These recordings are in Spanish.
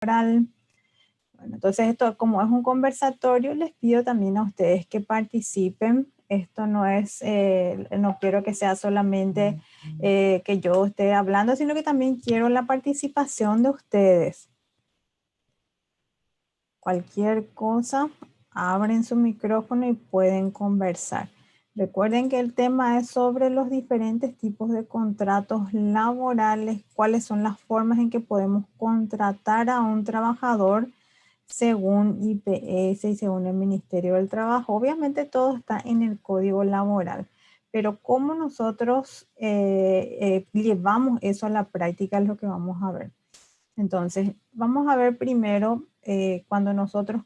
laboral. Bueno, entonces esto como es un conversatorio, les pido también a ustedes que participen. Esto no es, no quiero que sea solamente que yo esté hablando, sino que también quiero la participación de ustedes. Cualquier cosa, abren su micrófono y pueden conversar. Recuerden que el tema es sobre los diferentes tipos de contratos laborales, cuáles son las formas en que podemos contratar a un trabajador según IPS y según el Ministerio del Trabajo. Obviamente todo está en el Código Laboral, pero cómo nosotros llevamos eso a la práctica es lo que vamos a ver. Entonces, vamos a ver primero cuando nosotros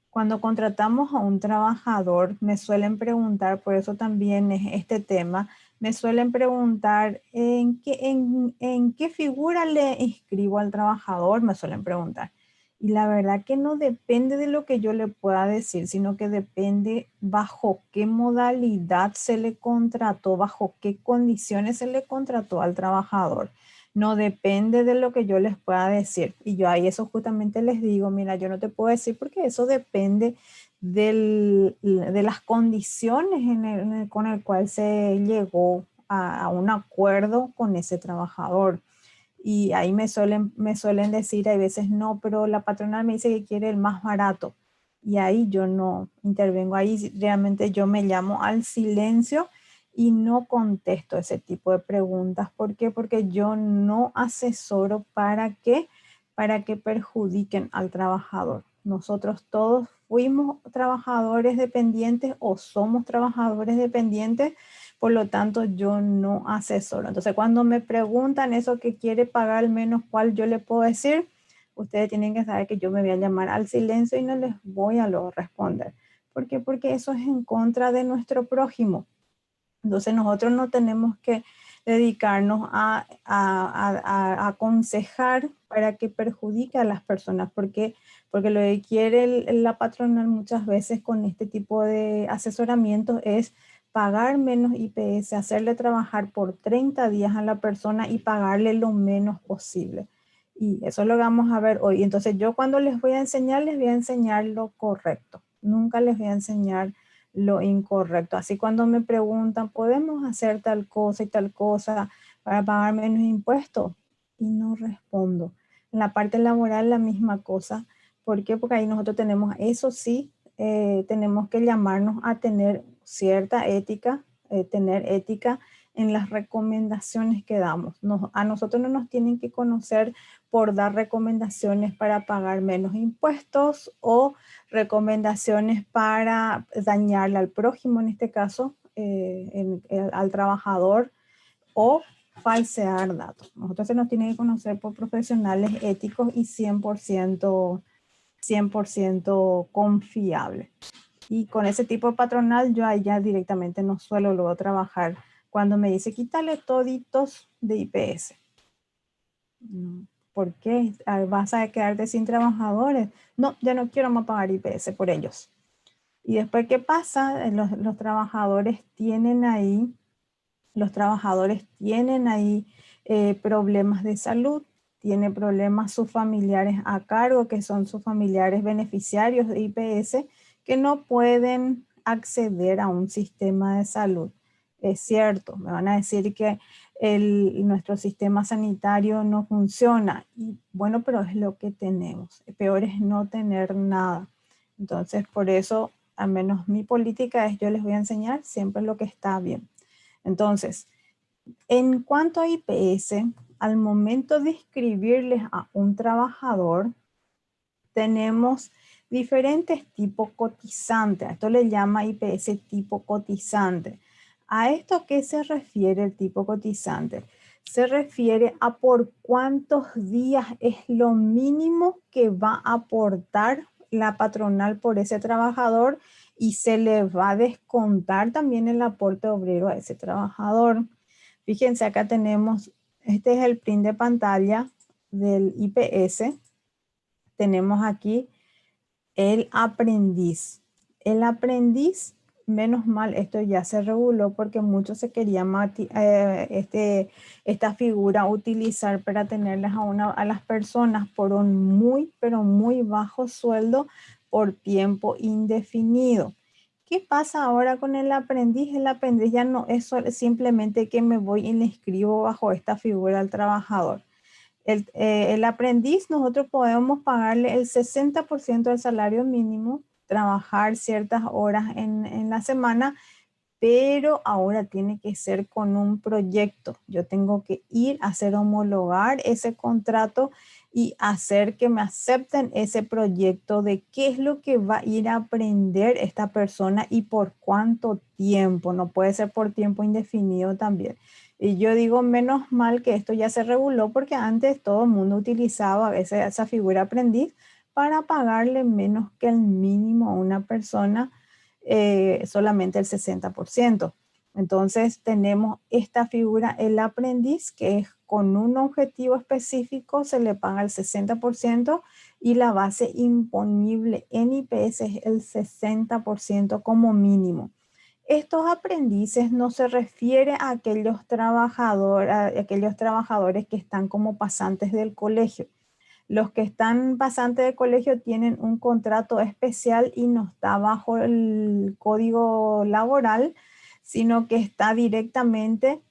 cuando contratamos a un trabajador, me suelen preguntar, por eso también es este tema, me suelen preguntar en qué figura le inscribo al trabajador, me suelen preguntar. Y la verdad que no depende de lo que yo le pueda decir, sino que depende bajo qué modalidad se le contrató, bajo qué condiciones se le contrató al trabajador. No depende de lo que yo les pueda decir. Y yo ahí eso justamente les digo, mira, yo no te puedo decir porque eso depende de las condiciones con el cual se llegó a un acuerdo con ese trabajador. Y ahí me suelen decir, hay veces no, pero la patronal me dice que quiere el más barato. Y ahí yo no intervengo, ahí realmente yo me llamo al silencio y no contesto ese tipo de preguntas. ¿Por qué? Porque yo no asesoro para que perjudiquen al trabajador. Nosotros todos fuimos trabajadores dependientes o somos trabajadores dependientes, por lo tanto yo no asesoro. Entonces cuando me preguntan eso que quiere pagar al menos, ¿cuál yo le puedo decir? Ustedes tienen que saber que yo me voy a llamar al silencio y no les voy a lo responder. ¿Por qué? Porque eso es en contra de nuestro prójimo. Entonces nosotros no tenemos que dedicarnos a aconsejar para que perjudique a las personas, porque lo que quiere la patronal muchas veces con este tipo de asesoramiento es pagar menos IPS, hacerle trabajar por 30 días a la persona y pagarle lo menos posible. Y eso lo vamos a ver hoy. Entonces yo cuando les voy a enseñar lo correcto. Nunca les voy a enseñar lo incorrecto. Así cuando me preguntan, ¿podemos hacer tal cosa y tal cosa para pagar menos impuestos? Y no respondo. En la parte laboral la misma cosa. ¿Por qué? Porque ahí nosotros tenemos, eso sí, tenemos que llamarnos a tener cierta ética, tener ética en las recomendaciones que damos. A nosotros no nos tienen que conocer por dar recomendaciones para pagar menos impuestos o recomendaciones para dañarle al prójimo, en este caso, al trabajador, o falsear datos. Nosotros se nos tiene que conocer por profesionales éticos y 100% confiable. Y con ese tipo de patronal yo ahí ya directamente no suelo luego trabajar cuando me dice quítale toditos de IPS. ¿Por qué? ¿Vas a quedarte sin trabajadores? No, ya no quiero más pagar IPS por ellos. Y después, ¿qué pasa? Los trabajadores tienen ahí, problemas de salud, tienen problemas sus familiares a cargo, que son sus familiares beneficiarios de IPS, que no pueden acceder a un sistema de salud. Es cierto, me van a decir que nuestro sistema sanitario no funciona. Y bueno, pero es lo que tenemos. Peor es no tener nada. Entonces, por eso, al menos mi política es yo les voy a enseñar siempre lo que está bien. Entonces, en cuanto a IPS, al momento de inscribirles a un trabajador, tenemos diferentes tipos cotizantes. Esto le llama IPS tipo cotizante. ¿A esto qué se refiere el tipo cotizante? Se refiere a por cuántos días es lo mínimo que va a aportar la patronal por ese trabajador y se le va a descontar también el aporte obrero a ese trabajador. Fíjense, acá tenemos, este es el print de pantalla del IPS. Tenemos aquí el aprendiz. El aprendiz menos mal esto ya se reguló porque mucho se quería esta figura utilizar para tenerlas a las personas por un muy, pero muy bajo sueldo por tiempo indefinido. ¿Qué pasa ahora con el aprendiz? El aprendiz ya no es simplemente que me voy y le escribo bajo esta figura al trabajador. El aprendiz, nosotros podemos pagarle el 60% del salario mínimo, trabajar ciertas horas en la semana, pero ahora tiene que ser con un proyecto. Yo tengo que ir a hacer homologar ese contrato y hacer que me acepten ese proyecto de qué es lo que va a ir a aprender esta persona y por cuánto tiempo. No puede ser por tiempo indefinido también. Y yo digo, menos mal que esto ya se reguló porque antes todo el mundo utilizaba a veces esa figura aprendiz para pagarle menos que el mínimo a una persona, solamente el 60%. Entonces tenemos esta figura, el aprendiz, que es con un objetivo específico, se le paga el 60% y la base imponible en IPS es el 60% como mínimo. Estos aprendices no se refiere a aquellos trabajadores que están como pasantes del colegio. Los que están pasantes de colegio tienen un contrato especial y no está bajo el código laboral, sino que está directamente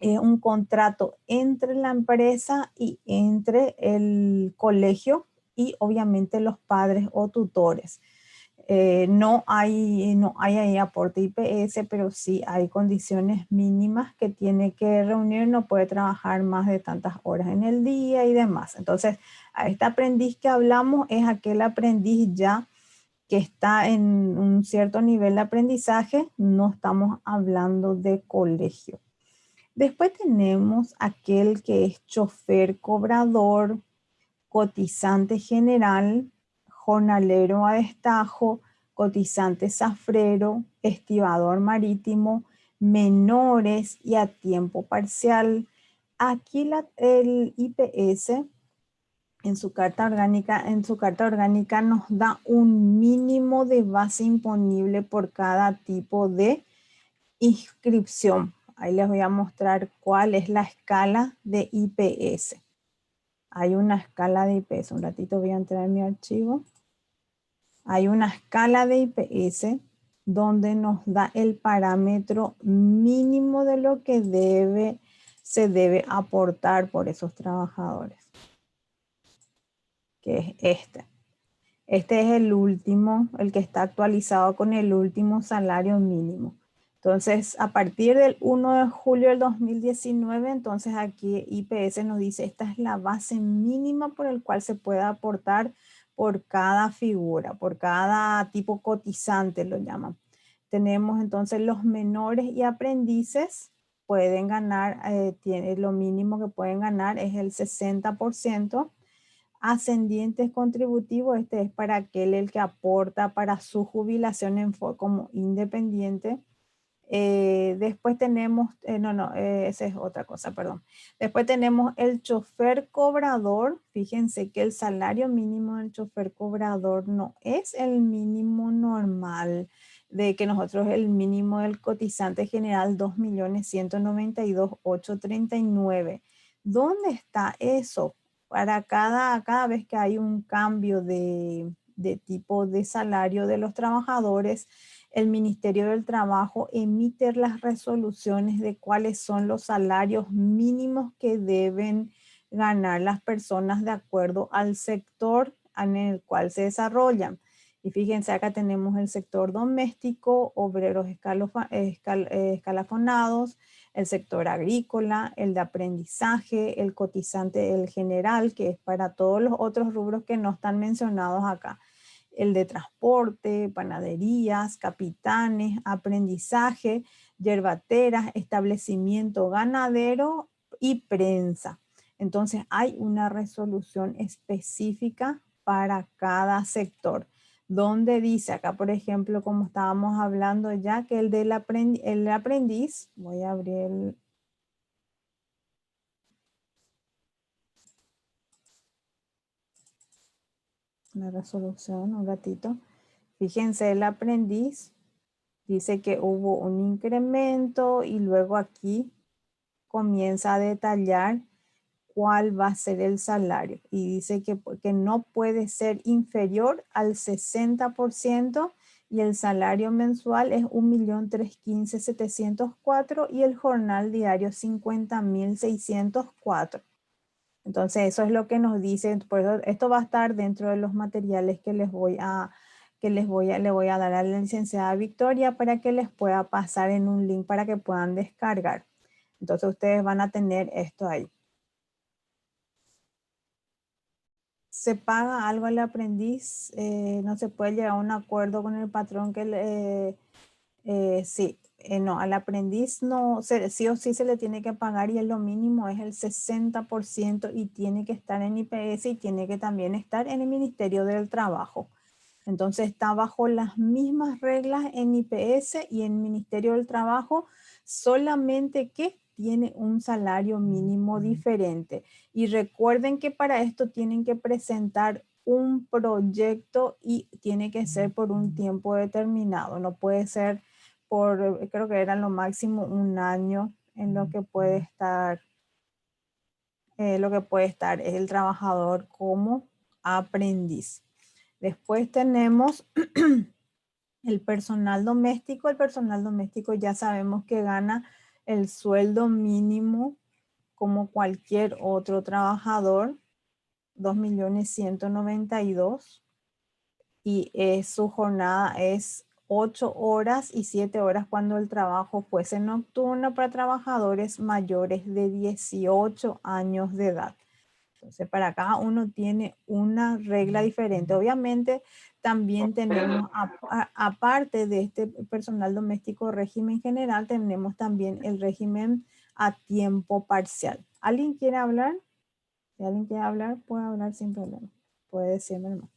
un contrato entre la empresa y entre el colegio y obviamente los padres o tutores. No hay ahí aporte IPS, pero sí hay condiciones mínimas que tiene que reunir, no puede trabajar más de tantas horas en el día y demás. Entonces, a este aprendiz que hablamos es aquel aprendiz ya que está en un cierto nivel de aprendizaje, no estamos hablando de colegio. Después tenemos aquel que es chofer cobrador, cotizante general, jornalero a destajo, cotizante zafrero, estibador marítimo, menores y a tiempo parcial. Aquí el IPS en su carta orgánica nos da un mínimo de base imponible por cada tipo de inscripción. Ahí les voy a mostrar cuál es la escala de IPS. Hay una escala de IPS. Un ratito voy a entrar en mi archivo. Hay una escala de IPS donde nos da el parámetro mínimo de lo que se debe aportar por esos trabajadores, que es este. Este es el último, el que está actualizado con el último salario mínimo. Entonces, a partir del 1 de julio del 2019, entonces aquí IPS nos dice, esta es la base mínima por el cual se puede aportar por cada figura, por cada tipo cotizante lo llaman. Tenemos entonces los menores y aprendices pueden ganar, lo mínimo que pueden ganar es el 60%. Ascendientes contributivos, este es para aquel el que aporta para su jubilación como independiente. Después tenemos, esa es otra cosa, perdón. Después tenemos el chofer cobrador. Fíjense que el salario mínimo del chofer cobrador no es el mínimo normal, de que nosotros el mínimo del cotizante general 2.192.839. ¿Dónde está eso? Para cada vez que hay un cambio de tipo de salario de los trabajadores, el Ministerio del Trabajo emite las resoluciones de cuáles son los salarios mínimos que deben ganar las personas de acuerdo al sector en el cual se desarrollan. Y fíjense, acá tenemos el sector doméstico, obreros escalafonados, el sector agrícola, el de aprendizaje, el cotizante, el general, que es para todos los otros rubros que no están mencionados acá. El de transporte, panaderías, capitanes, aprendizaje, yerbateras, establecimiento ganadero y prensa. Entonces hay una resolución específica para cada sector, donde dice acá, por ejemplo, como estábamos hablando ya, que el aprendiz, voy a abrir la resolución un ratito. Fíjense, el aprendiz Dice que hubo un incremento y luego aquí comienza a detallar cuál va a ser el salario. Y dice que no puede ser inferior al 60% y el salario mensual es 1.315.704 y el jornal diario 50.604. Entonces eso es lo que nos dice, por eso esto va a estar dentro de los materiales que le voy a dar a la licenciada Victoria para que les pueda pasar en un link para que puedan descargar. Entonces ustedes van a tener esto ahí. Se paga algo al aprendiz, no se puede llegar a un acuerdo con el patrón que no, al aprendiz no, sí o sí se le tiene que pagar y lo mínimo es el 60% y tiene que estar en IPS y tiene que también estar en el Ministerio del Trabajo. Entonces está bajo las mismas reglas en IPS y en Ministerio del Trabajo, solamente que tiene un salario mínimo diferente. Y recuerden que para esto tienen que presentar un proyecto y tiene que ser por un tiempo determinado. No puede ser por, creo que era lo máximo un año en lo que puede estar, el trabajador como aprendiz. Después tenemos el personal doméstico. El personal doméstico ya sabemos que gana el sueldo mínimo como cualquier otro trabajador, 2.192.000 y su jornada es 8 horas y 7 horas cuando el trabajo fuese nocturno para trabajadores mayores de 18 años de edad. Entonces, para cada uno tiene una regla diferente. Obviamente, también tenemos, aparte de este personal doméstico régimen general, tenemos también el régimen a tiempo parcial. ¿Alguien quiere hablar? Si alguien quiere hablar, puede hablar sin problema. Puede decirme nomás.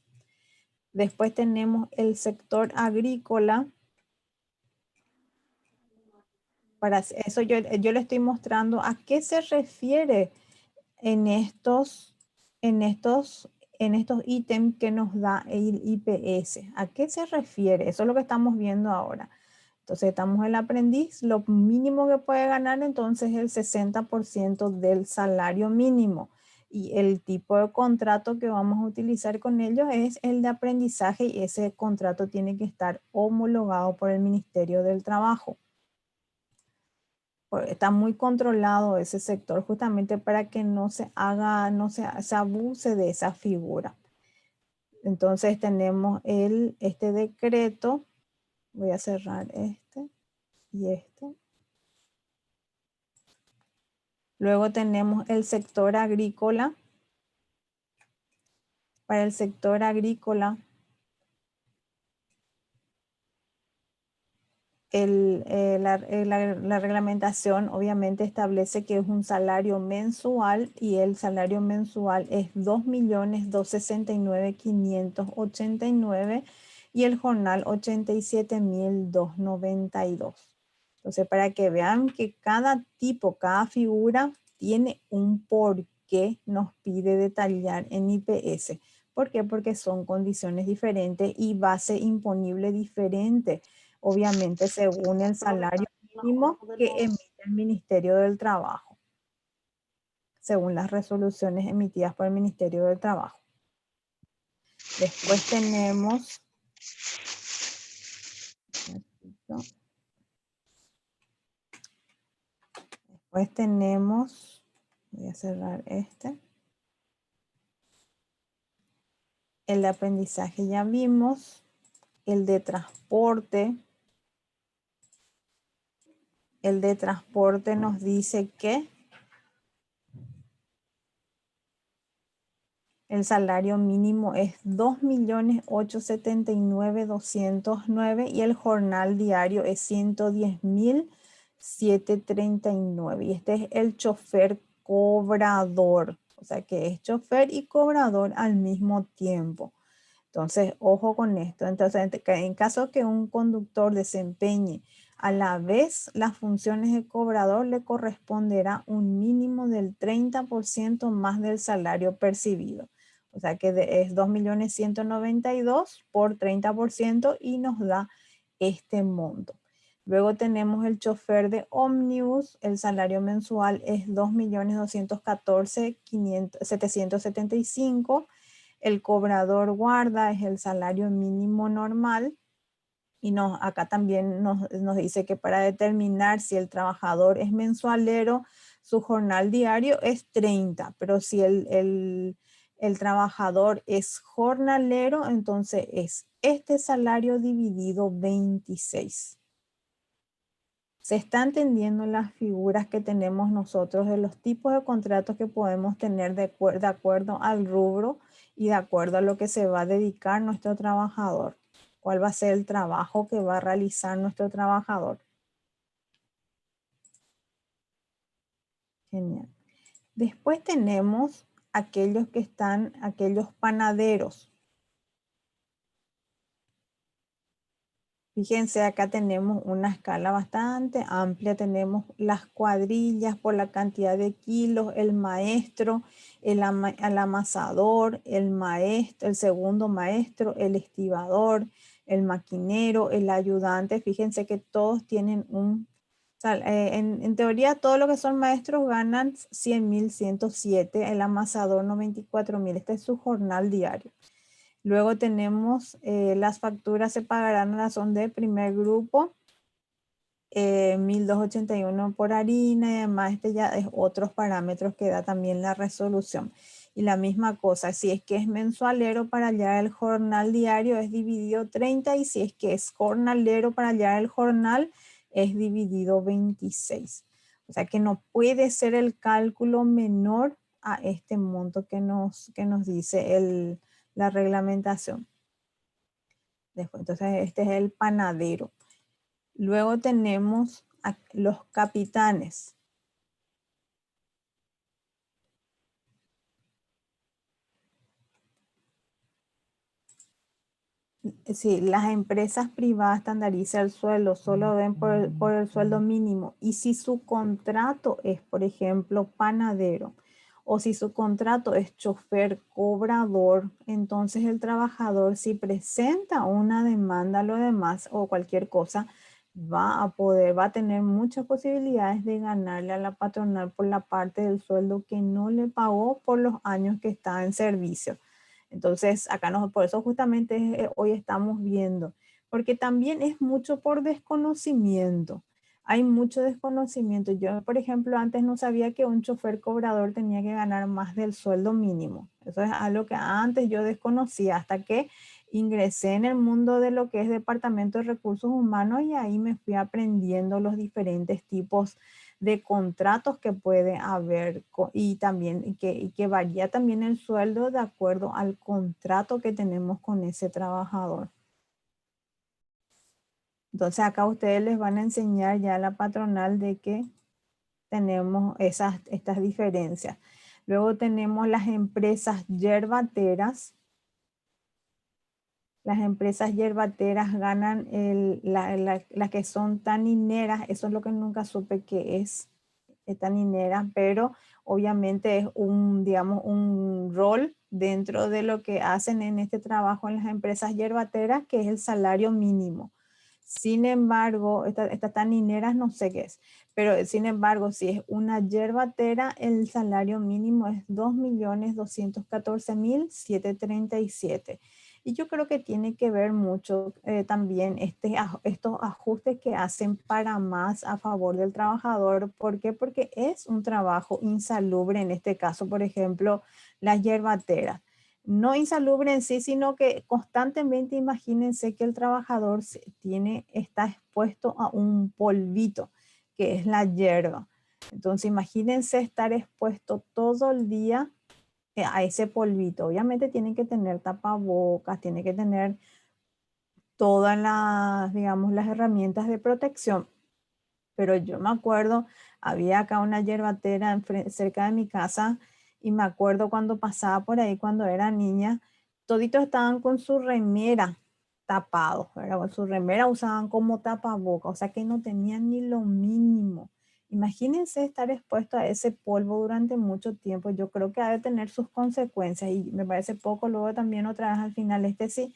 Después tenemos el sector agrícola. Para eso yo le estoy mostrando a qué se refiere en estos ítems que nos da el IPS. ¿A qué se refiere? Eso es lo que estamos viendo ahora. Entonces estamos en el aprendiz, lo mínimo que puede ganar entonces es el 60% del salario mínimo. Y el tipo de contrato que vamos a utilizar con ellos es el de aprendizaje y ese contrato tiene que estar homologado por el Ministerio del Trabajo. Está muy controlado ese sector justamente para que no se abuse de esa figura. Entonces tenemos este decreto. Voy a cerrar este y este. Luego tenemos el sector agrícola. Para el sector agrícola, la reglamentación obviamente establece que es un salario mensual y el salario mensual es 2.269.589 y el jornal 87.292. Entonces, para que vean que cada figura tiene un porqué, nos pide detallar en IPS. ¿Por qué? Porque son condiciones diferentes y base imponible diferente, obviamente según el salario mínimo que emite el Ministerio del Trabajo, según las resoluciones emitidas por el Ministerio del Trabajo. Después tenemos voy a cerrar este. El de aprendizaje ya vimos. El de transporte. El de transporte nos dice que el salario mínimo es 2.879.209 y el jornal diario es 110.739. Y este es el chofer cobrador. O sea que es chofer y cobrador al mismo tiempo. Entonces, ojo con esto. Entonces, en caso que un conductor desempeñe a la vez las funciones de cobrador, le corresponderá un mínimo del 30% más del salario percibido. O sea que es 2.192.000 por 30% y nos da este monto. Luego tenemos el chofer de ómnibus, el salario mensual es 2.214.775. El cobrador guarda es el salario mínimo normal. Y acá también nos dice que para determinar si el trabajador es mensualero, su jornal diario es 30, pero si el trabajador es jornalero, entonces es este salario dividido 26. Se están entendiendo las figuras que tenemos nosotros de los tipos de contratos que podemos tener de acuerdo al rubro y de acuerdo a lo que se va a dedicar nuestro trabajador. ¿Cuál va a ser el trabajo que va a realizar nuestro trabajador? Genial. Después tenemos aquellos panaderos. Fíjense, acá tenemos una escala bastante amplia. Tenemos las cuadrillas por la cantidad de kilos, el maestro, el amasador, el maestro, el segundo maestro, el estibador, el maquinero, el ayudante. Fíjense que todos tienen en teoría, todo lo que son maestros ganan 100.107, el amasador 94.000. Este es su jornal diario. Luego tenemos las facturas se pagarán a razón de primer grupo, 1.281 por harina y además este ya es otros parámetros que da también la resolución. Y la misma cosa, si es que es mensualero para hallar el jornal diario es dividido 30 y si es que es jornalero para hallar el jornal es dividido 26. O sea que no puede ser el cálculo menor a este monto que nos dice la reglamentación. Después, entonces, este es el panadero. Luego tenemos a los capitanes. Sí, las empresas privadas estandarizan el sueldo, solo ven por el sueldo mínimo. Y si su contrato es, por ejemplo, panadero, o si su contrato es chofer cobrador, entonces el trabajador si presenta una demanda a lo demás o cualquier cosa, va a tener muchas posibilidades de ganarle a la patronal por la parte del sueldo que no le pagó por los años que está en servicio. Entonces, acá por eso justamente hoy estamos viendo, porque también es mucho por desconocimiento. Hay mucho desconocimiento. Yo, por ejemplo, antes no sabía que un chofer cobrador tenía que ganar más del sueldo mínimo. Eso es algo que antes yo desconocía hasta que ingresé en el mundo de lo que es Departamento de Recursos Humanos y ahí me fui aprendiendo los diferentes tipos de contratos que puede haber y también que varía también el sueldo de acuerdo al contrato que tenemos con ese trabajador. Entonces acá ustedes les van a enseñar ya a la patronal de que tenemos estas diferencias. Luego tenemos las empresas yerbateras. Las empresas yerbateras ganan las que son tanineras. Eso es lo que nunca supe que es taninera, pero obviamente es digamos, un rol dentro de lo que hacen en este trabajo en las empresas yerbateras, que es el salario mínimo. Sin embargo, estas tanineras no sé qué es, pero sin embargo, si es una yerbatera, el salario mínimo es 2.214.737. Y yo creo que tiene que ver mucho también estos ajustes que hacen para más a favor del trabajador. ¿Por qué? Porque es un trabajo insalubre, en este caso, por ejemplo, las yerbateras. No insalubre en sí, sino que constantemente imagínense que el trabajador está expuesto a un polvito, que es la hierba. Entonces imagínense estar expuesto todo el día a ese polvito. Obviamente tienen que tener tapabocas, tienen que tener todas digamos, las herramientas de protección. Pero yo me acuerdo, había acá una yerbatera cerca de mi casa y me acuerdo cuando pasaba por ahí cuando era niña, toditos estaban con su remera tapados, ¿verdad? Con su remera usaban como tapabocas, o sea que no tenían ni lo mínimo. Imagínense estar expuesto a ese polvo durante mucho tiempo. Yo creo que ha de tener sus consecuencias y me parece poco. Luego también otra vez al final sí,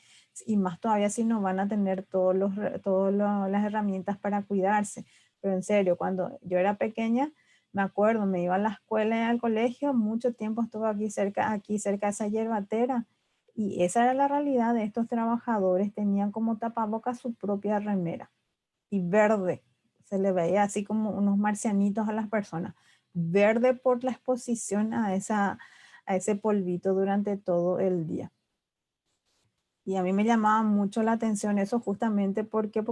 y más todavía si no van a tener todas las herramientas para cuidarse. Pero en serio, cuando yo era pequeña, me acuerdo, me iba a la escuela y al colegio, mucho tiempo estuve aquí cerca de esa hierbatera. Y esa era la realidad de estos trabajadores. Tenían como tapabocas su propia remera y verde. Se le veía así como unos marcianitos a las personas. Verde por la exposición a ese polvito durante todo el día. Y a mí me llamaba mucho la atención eso justamente porque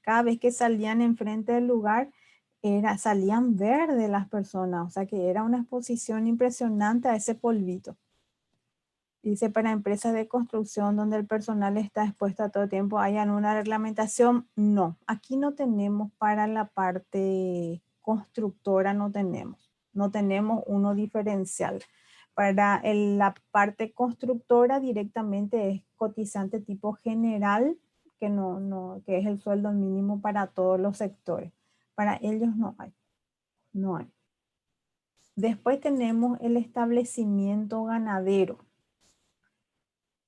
cada vez que salían enfrente del lugar, salían verde las personas. O sea que era una exposición impresionante a ese polvito. Dice, para empresas de construcción donde el personal está expuesto a todo tiempo, ¿hay alguna reglamentación? No, aquí no tenemos para la parte constructora, no tenemos uno diferencial. Para la parte constructora directamente es cotizante tipo general, que es el sueldo mínimo para todos los sectores. Para ellos no hay. Después tenemos el establecimiento ganadero.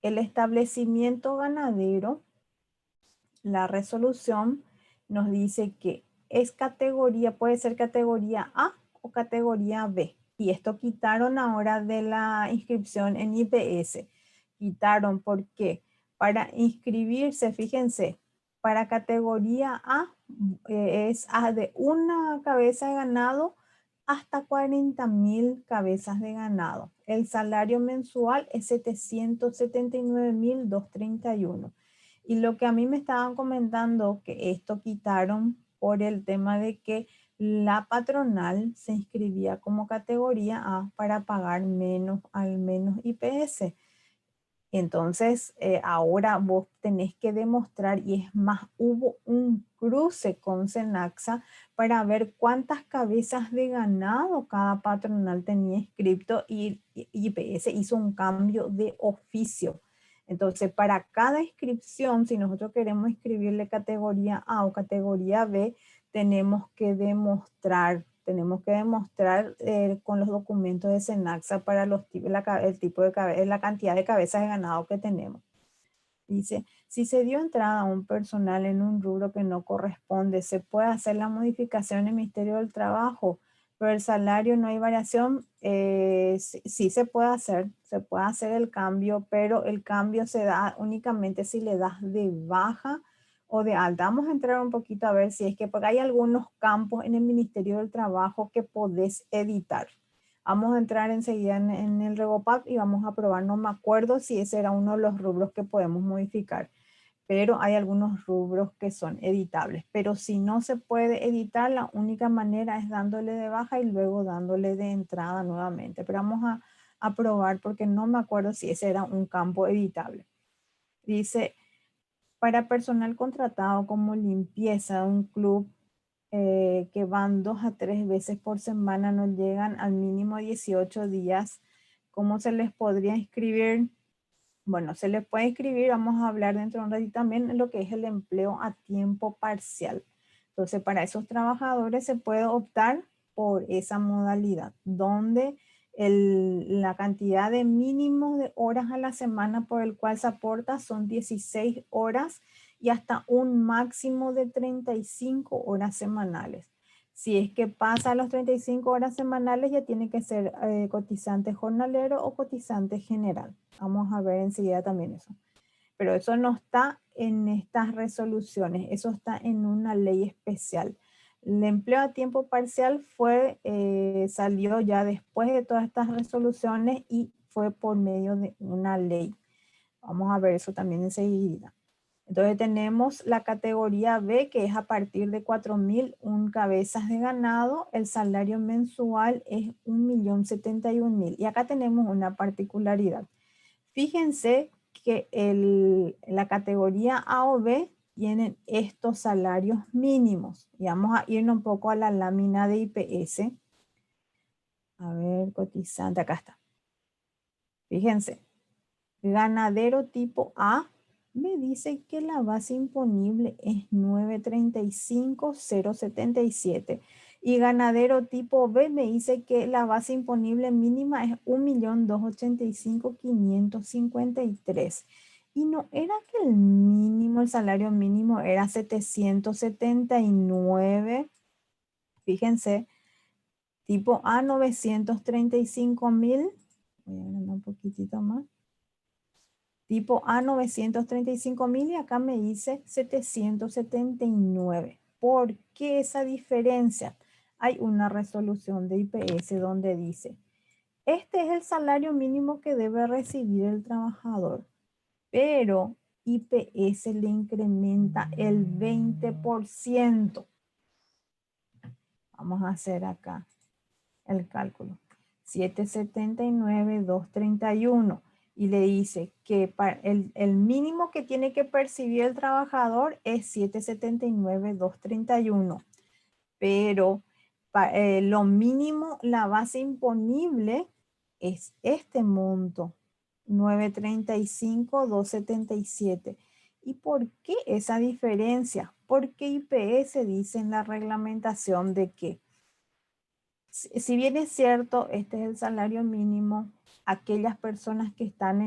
El establecimiento ganadero, la resolución nos dice que puede ser categoría A o categoría B. Y esto quitaron ahora de la inscripción en IPS. Quitaron porque para inscribirse, fíjense, para categoría A es de una cabeza de ganado hasta 40.000 cabezas de ganado. El salario mensual es 779.231. Y lo que a mí me estaban comentando, que esto quitaron por el tema de que la patronal se inscribía como categoría A para pagar al menos IPS. Entonces, ahora vos tenés que demostrar, y es más, hubo un cruce con Cenaxa para ver cuántas cabezas de ganado cada patronal tenía inscrito y IPS hizo un cambio de oficio. Entonces, para cada inscripción, si nosotros queremos inscribirle categoría A o categoría B, tenemos que demostrar con los documentos de Cenaxa para el tipo de la cantidad de cabezas de ganado que tenemos. Dice, si se dio entrada a un personal en un rubro que no corresponde, se puede hacer la modificación en el Ministerio del Trabajo, pero el salario no hay variación. Sí se puede hacer el cambio, pero el cambio se da únicamente si le das de baja o de alta. Vamos a entrar un poquito a ver si es que, porque hay algunos campos en el Ministerio del Trabajo que podés editar. Vamos a entrar enseguida en el RegoPAP y vamos a probar. No me acuerdo si ese era uno de los rubros que podemos modificar, pero hay algunos rubros que son editables. Pero si no se puede editar, la única manera es dándole de baja y luego dándole de entrada nuevamente. Pero vamos a probar porque no me acuerdo si ese era un campo editable. Dice, para personal contratado como limpieza de un club, que van 2 a 3 veces por semana, no llegan al mínimo 18 días. ¿Cómo se les podría inscribir? Bueno, se les puede inscribir, vamos a hablar dentro de un ratito también en lo que es el empleo a tiempo parcial. Entonces, para esos trabajadores se puede optar por esa modalidad, donde la cantidad de mínimos de horas a la semana por el cual se aporta son 16 horas y hasta un máximo de 35 horas semanales. Si es que pasa las 35 horas semanales, ya tiene que ser cotizante jornalero o cotizante general. Vamos a ver enseguida también eso. Pero eso no está en estas resoluciones, eso está en una ley especial. El empleo a tiempo parcial salió ya después de todas estas resoluciones y fue por medio de una ley. Vamos a ver eso también enseguida. Entonces tenemos la categoría B, que es a partir de 4.001 cabezas de ganado. El salario mensual es 1.071.000. Y acá tenemos una particularidad. Fíjense que la categoría A o B tienen estos salarios mínimos. Y vamos a irnos un poco a la lámina de IPS. A ver, cotizante, acá está. Fíjense, ganadero tipo A me dice que la base imponible es 935.077 Y ganadero tipo B me dice que la base imponible mínima es 1.285.553. Y no era que el mínimo, el salario mínimo era 779. Fíjense, tipo A 935.000. Voy a agrandar un poquitito más. Tipo A 935.000 y acá me dice 779. ¿Por qué esa diferencia? Hay una resolución de IPS donde dice, este es el salario mínimo que debe recibir el trabajador, pero IPS le incrementa el 20%. Vamos a hacer acá el cálculo. 779.231 y le dice que para el mínimo que tiene que percibir el trabajador es 779.231, pero lo mínimo, la base imponible es este monto, 935.277. ¿Y por qué esa diferencia? Porque IPS dice en la reglamentación de que si bien es cierto, este es el salario mínimo, aquellas personas que están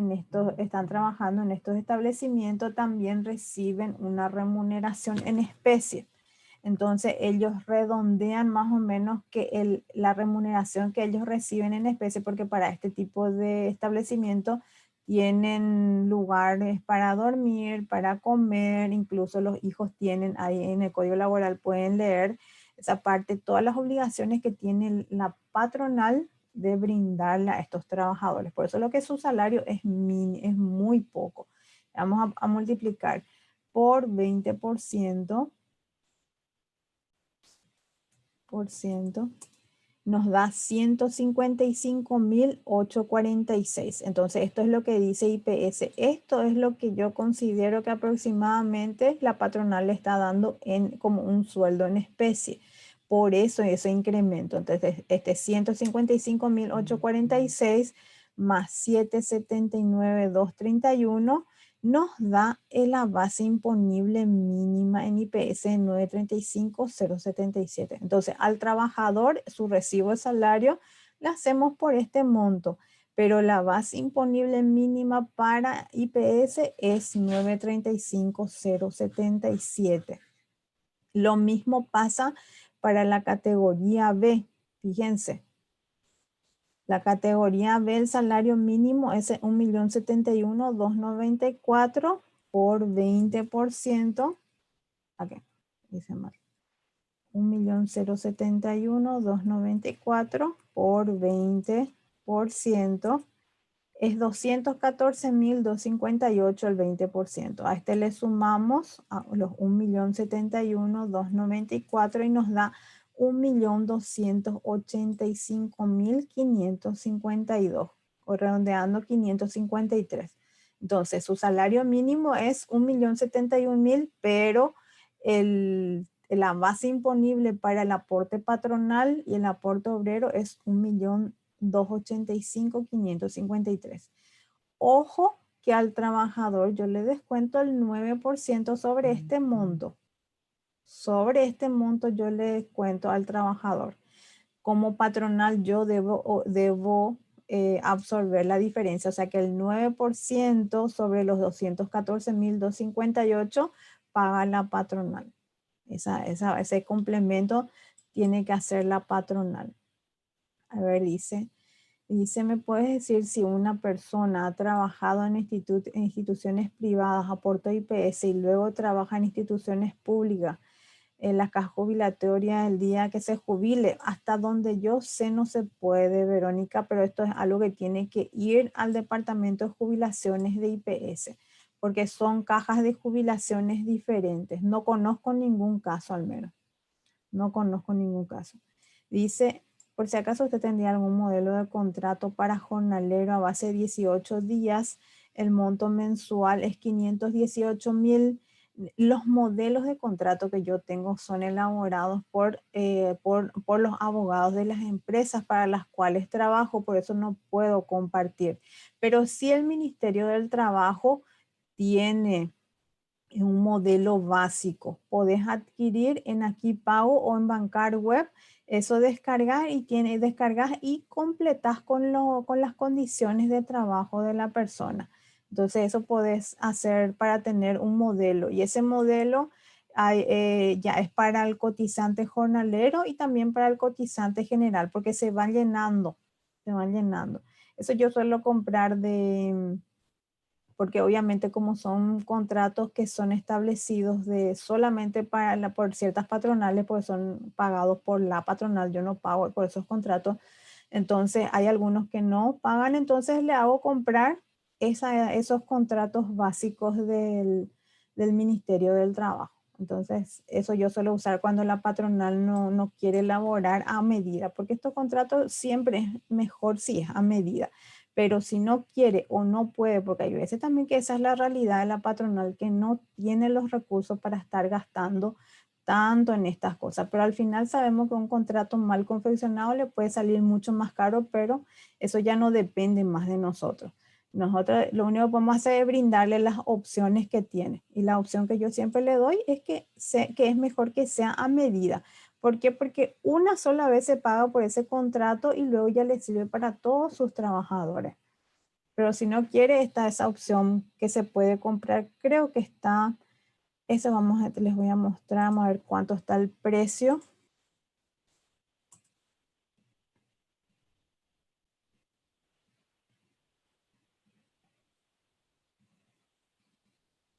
trabajando en estos establecimientos también reciben una remuneración en especie. Entonces ellos redondean más o menos que la remuneración que ellos reciben en especie, porque para este tipo de establecimiento tienen lugares para dormir, para comer, incluso los hijos tienen ahí en el Código Laboral, pueden leer esa parte, todas las obligaciones que tiene la patronal de brindarle a estos trabajadores. Por eso lo que su salario es muy poco. Vamos a multiplicar por 20%, nos da 155.846. Entonces, esto es lo que dice IPS. Esto es lo que yo considero que aproximadamente la patronal le está dando como un sueldo en especie. Por eso ese incremento. Entonces, este 155.846 más 779.231 nos da la base imponible mínima en IPS 935.077. Entonces, al trabajador, su recibo de salario, lo hacemos por este monto, pero la base imponible mínima para IPS es 935.077. Lo mismo pasa para la categoría B. Fíjense, la categoría B, el salario mínimo es 1.071.294 por 20%. Aquí, dice mal. 1.071.294 por 20% es 214.258 el 20%. A este le sumamos a los 1.071.294 y nos da 1.285.552, o redondeando 553. Entonces, su salario mínimo es 1.071.000, pero la base imponible para el aporte patronal y el aporte obrero es 1.285.553. Ojo que al trabajador yo le descuento el 9% sobre este monto. Sobre este monto yo le descuento al trabajador. Como patronal yo debo absorber la diferencia, o sea que el 9% sobre los 214.258 paga la patronal. Ese complemento tiene que hacer la patronal. A ver, dice, ¿me puedes decir si una persona ha trabajado en instituciones privadas, aportó IPS y luego trabaja en instituciones públicas, en la caja jubilatoria el día que se jubile? Hasta donde yo sé no se puede, Verónica, pero esto es algo que tiene que ir al departamento de jubilaciones de IPS, porque son cajas de jubilaciones diferentes. No conozco ningún caso al menos. No conozco ningún caso. Dice, por si acaso usted tendría algún modelo de contrato para jornalero a base de 18 días, el monto mensual es 518.000. Los modelos de contrato que yo tengo son elaborados por los abogados de las empresas para las cuales trabajo, por eso no puedo compartir. Pero sí el Ministerio del Trabajo tiene Es un modelo básico. Podés adquirir en Aquí Pago o en Bancar Web. Eso descargas y completas con las condiciones de trabajo de la persona. Entonces eso podés hacer para tener un modelo. Y ese modelo ya es para el cotizante jornalero y también para el cotizante general, porque se van llenando. Se van llenando. Eso yo suelo comprar porque obviamente como son contratos que son establecidos solamente por ciertas patronales, pues son pagados por la patronal, yo no pago por esos contratos, entonces hay algunos que no pagan, entonces le hago comprar esos contratos básicos del Ministerio del Trabajo. Entonces, eso yo suelo usar cuando la patronal no quiere elaborar a medida, porque estos contratos siempre es mejor si es a medida. Pero si no quiere o no puede, porque hay veces también que esa es la realidad de la patronal, que no tiene los recursos para estar gastando tanto en estas cosas. Pero al final sabemos que un contrato mal confeccionado le puede salir mucho más caro, pero eso ya no depende más de nosotros. Nosotros lo único que podemos hacer es brindarle las opciones que tiene. Y la opción que yo siempre le doy es que es mejor que sea a medida. ¿Por qué? Porque una sola vez se paga por ese contrato y luego ya le sirve para todos sus trabajadores. Pero si no quiere, está esa opción que se puede comprar. Creo que está, eso les voy a mostrar, vamos a ver cuánto está el precio.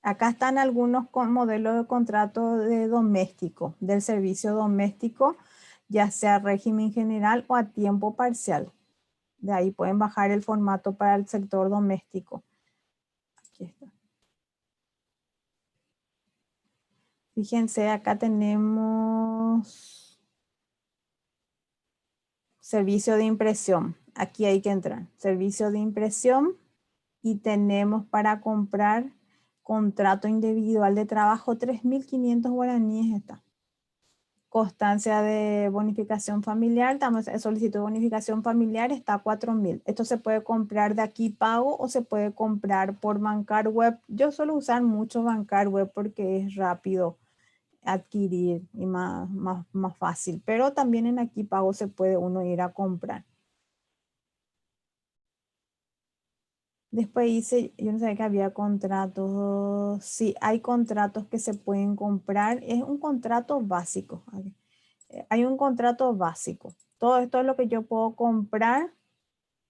Acá están algunos modelos de contrato de doméstico, del servicio doméstico, ya sea régimen general o a tiempo parcial. De ahí pueden bajar el formato para el sector doméstico. Aquí está. Fíjense, acá tenemos servicio de impresión. Aquí hay que entrar. Servicio de impresión y tenemos para comprar contrato individual de trabajo 3.500 guaraníes está. Constancia de bonificación familiar, solicitud de bonificación familiar está a 4.000. Esto se puede comprar de Aquí Pago o se puede comprar por Bancar Web. Yo suelo usar mucho Bancar Web porque es rápido adquirir y más fácil, pero también en Aquí Pago se puede uno ir a comprar. Después yo no sabía que había contratos, sí, hay contratos que se pueden comprar, es un contrato básico. Hay un contrato básico. Todo esto es lo que yo puedo comprar,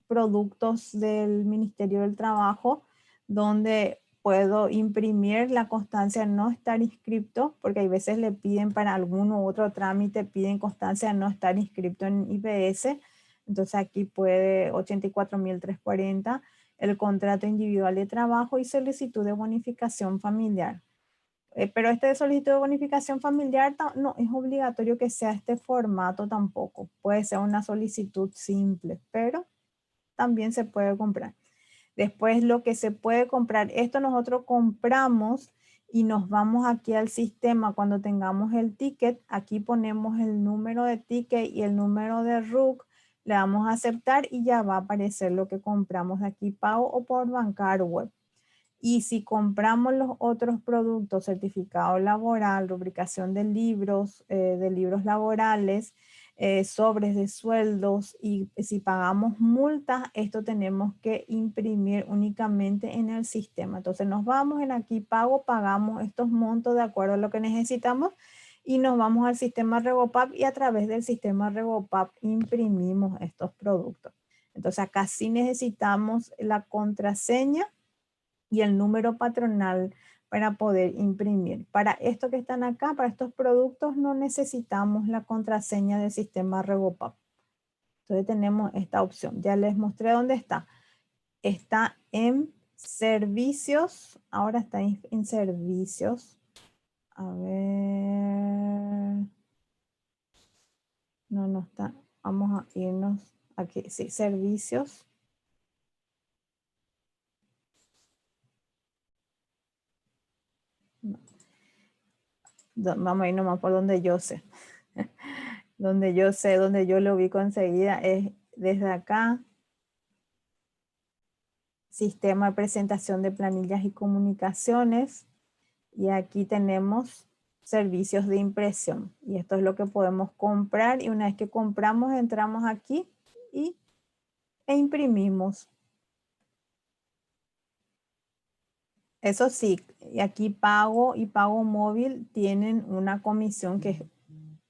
productos del Ministerio del Trabajo, donde puedo imprimir la constancia de no estar inscrito, porque hay veces le piden para alguno u otro trámite, piden constancia de no estar inscrito en IPS. Entonces aquí puede 84.340, el contrato individual de trabajo y solicitud de bonificación familiar. Pero este de solicitud de bonificación familiar no es obligatorio que sea este formato tampoco. Puede ser una solicitud simple, pero también se puede comprar. Después lo que se puede comprar, esto nosotros compramos y nos vamos aquí al sistema cuando tengamos el ticket. Aquí ponemos el número de ticket y el número de RUC. Le damos a aceptar y ya va a aparecer lo que compramos de Aquí Pago o por Bancar Web. Y si compramos los otros productos, certificado laboral, rubricación de libros laborales, sobres de sueldos y si pagamos multas, esto tenemos que imprimir únicamente en el sistema. Entonces nos vamos en Aquí Pago, pagamos estos montos de acuerdo a lo que necesitamos y nos vamos al sistema RevoPap y a través del sistema RevoPap imprimimos estos productos. Entonces acá sí necesitamos la contraseña y el número patronal para poder imprimir. Para esto que están acá, para estos productos, no necesitamos la contraseña del sistema RevoPap. Entonces tenemos esta opción. Ya les mostré dónde está. Está en servicios. Ahora está en servicios. A ver. No está. Vamos a irnos aquí. Sí, servicios. No. Vamos a ir nomás por donde yo sé. Donde yo sé, donde yo lo ubico enseguida es desde acá, sistema de presentación de planillas y comunicaciones, Y aquí tenemos servicios de impresión. Y esto es lo que podemos comprar. Y una vez que compramos, entramos aquí e imprimimos. Eso sí, aquí pago y pago móvil tienen una comisión que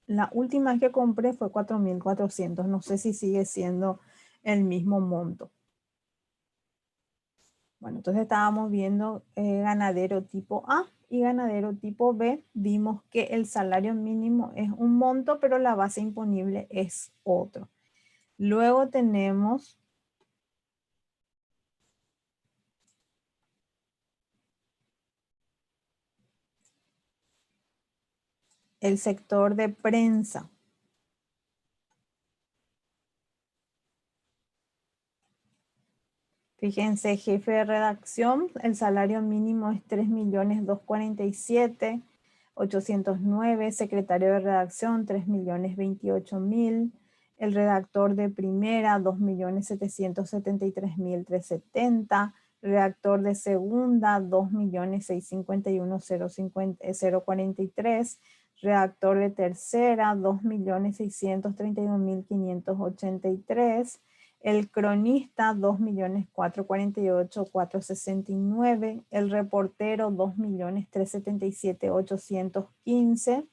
la última que compré fue 4.400. No sé si sigue siendo el mismo monto. Bueno, entonces estábamos viendo ganadero tipo A y ganadero tipo B. Vimos que el salario mínimo es un monto, pero la base imponible es otro. Luego tenemos el sector de prensa. Fíjense, jefe de redacción, el salario mínimo es 3.247.809, secretario de redacción 3.028.000, el redactor de primera 2.773.370, redactor de segunda 2.651.043, redactor de tercera 2.631.583, el cronista 2.448.469, el reportero 2.377.815,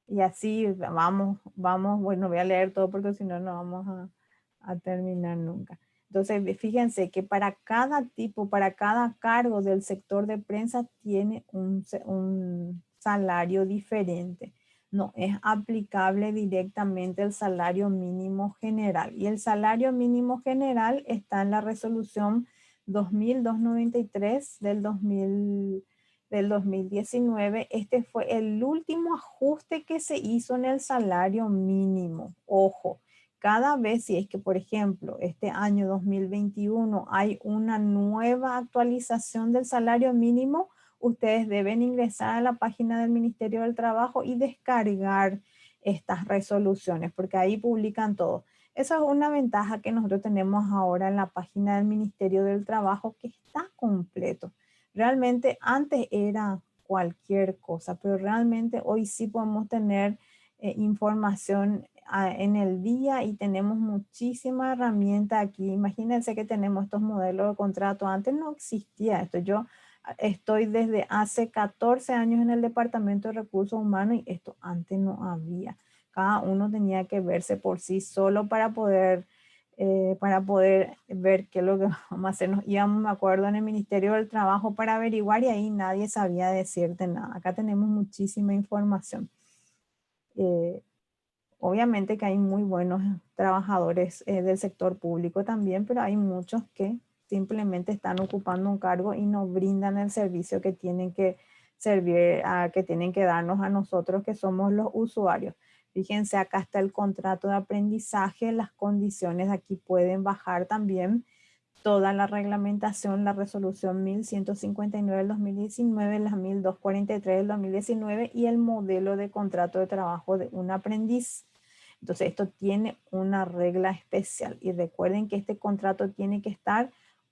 y así vamos, bueno, voy a leer todo porque si no, no vamos a terminar nunca. Entonces, fíjense que para cada tipo, para cada cargo del sector de prensa tiene un salario diferente. No es aplicable directamente el salario mínimo general. Y el salario mínimo general está en la resolución 2293 del 2019. Este fue el último ajuste que se hizo en el salario mínimo. Ojo, cada vez si es que, por ejemplo, este año 2021 hay una nueva actualización del salario mínimo, ustedes deben ingresar a la página del Ministerio del Trabajo y descargar estas resoluciones, porque ahí publican todo. Esa es una ventaja que nosotros tenemos ahora en la página del Ministerio del Trabajo, que está completo. Realmente antes era cualquier cosa, pero realmente hoy sí podemos tener información en el día y tenemos muchísima herramienta aquí. Imagínense que tenemos estos modelos de contrato. Antes no existía esto. Yo estoy desde hace 14 años en el Departamento de Recursos Humanos y esto antes no había. Cada uno tenía que verse por sí solo para poder ver qué es lo que vamos a hacer. Nos íbamos, me acuerdo, en el Ministerio del Trabajo para averiguar y ahí nadie sabía decirte nada. Acá tenemos muchísima información. Obviamente que hay muy buenos trabajadores del sector público también, pero hay muchos que simplemente están ocupando un cargo y no brindan el servicio que tienen que servir, que tienen que darnos a nosotros que somos los usuarios. Fíjense, acá está el contrato de aprendizaje, las condiciones aquí pueden bajar también toda la reglamentación, la resolución 1159 del 2019, la 1243 del 2019 y el modelo de contrato de trabajo de un aprendiz. Entonces esto tiene una regla especial y recuerden que este contrato tiene que estar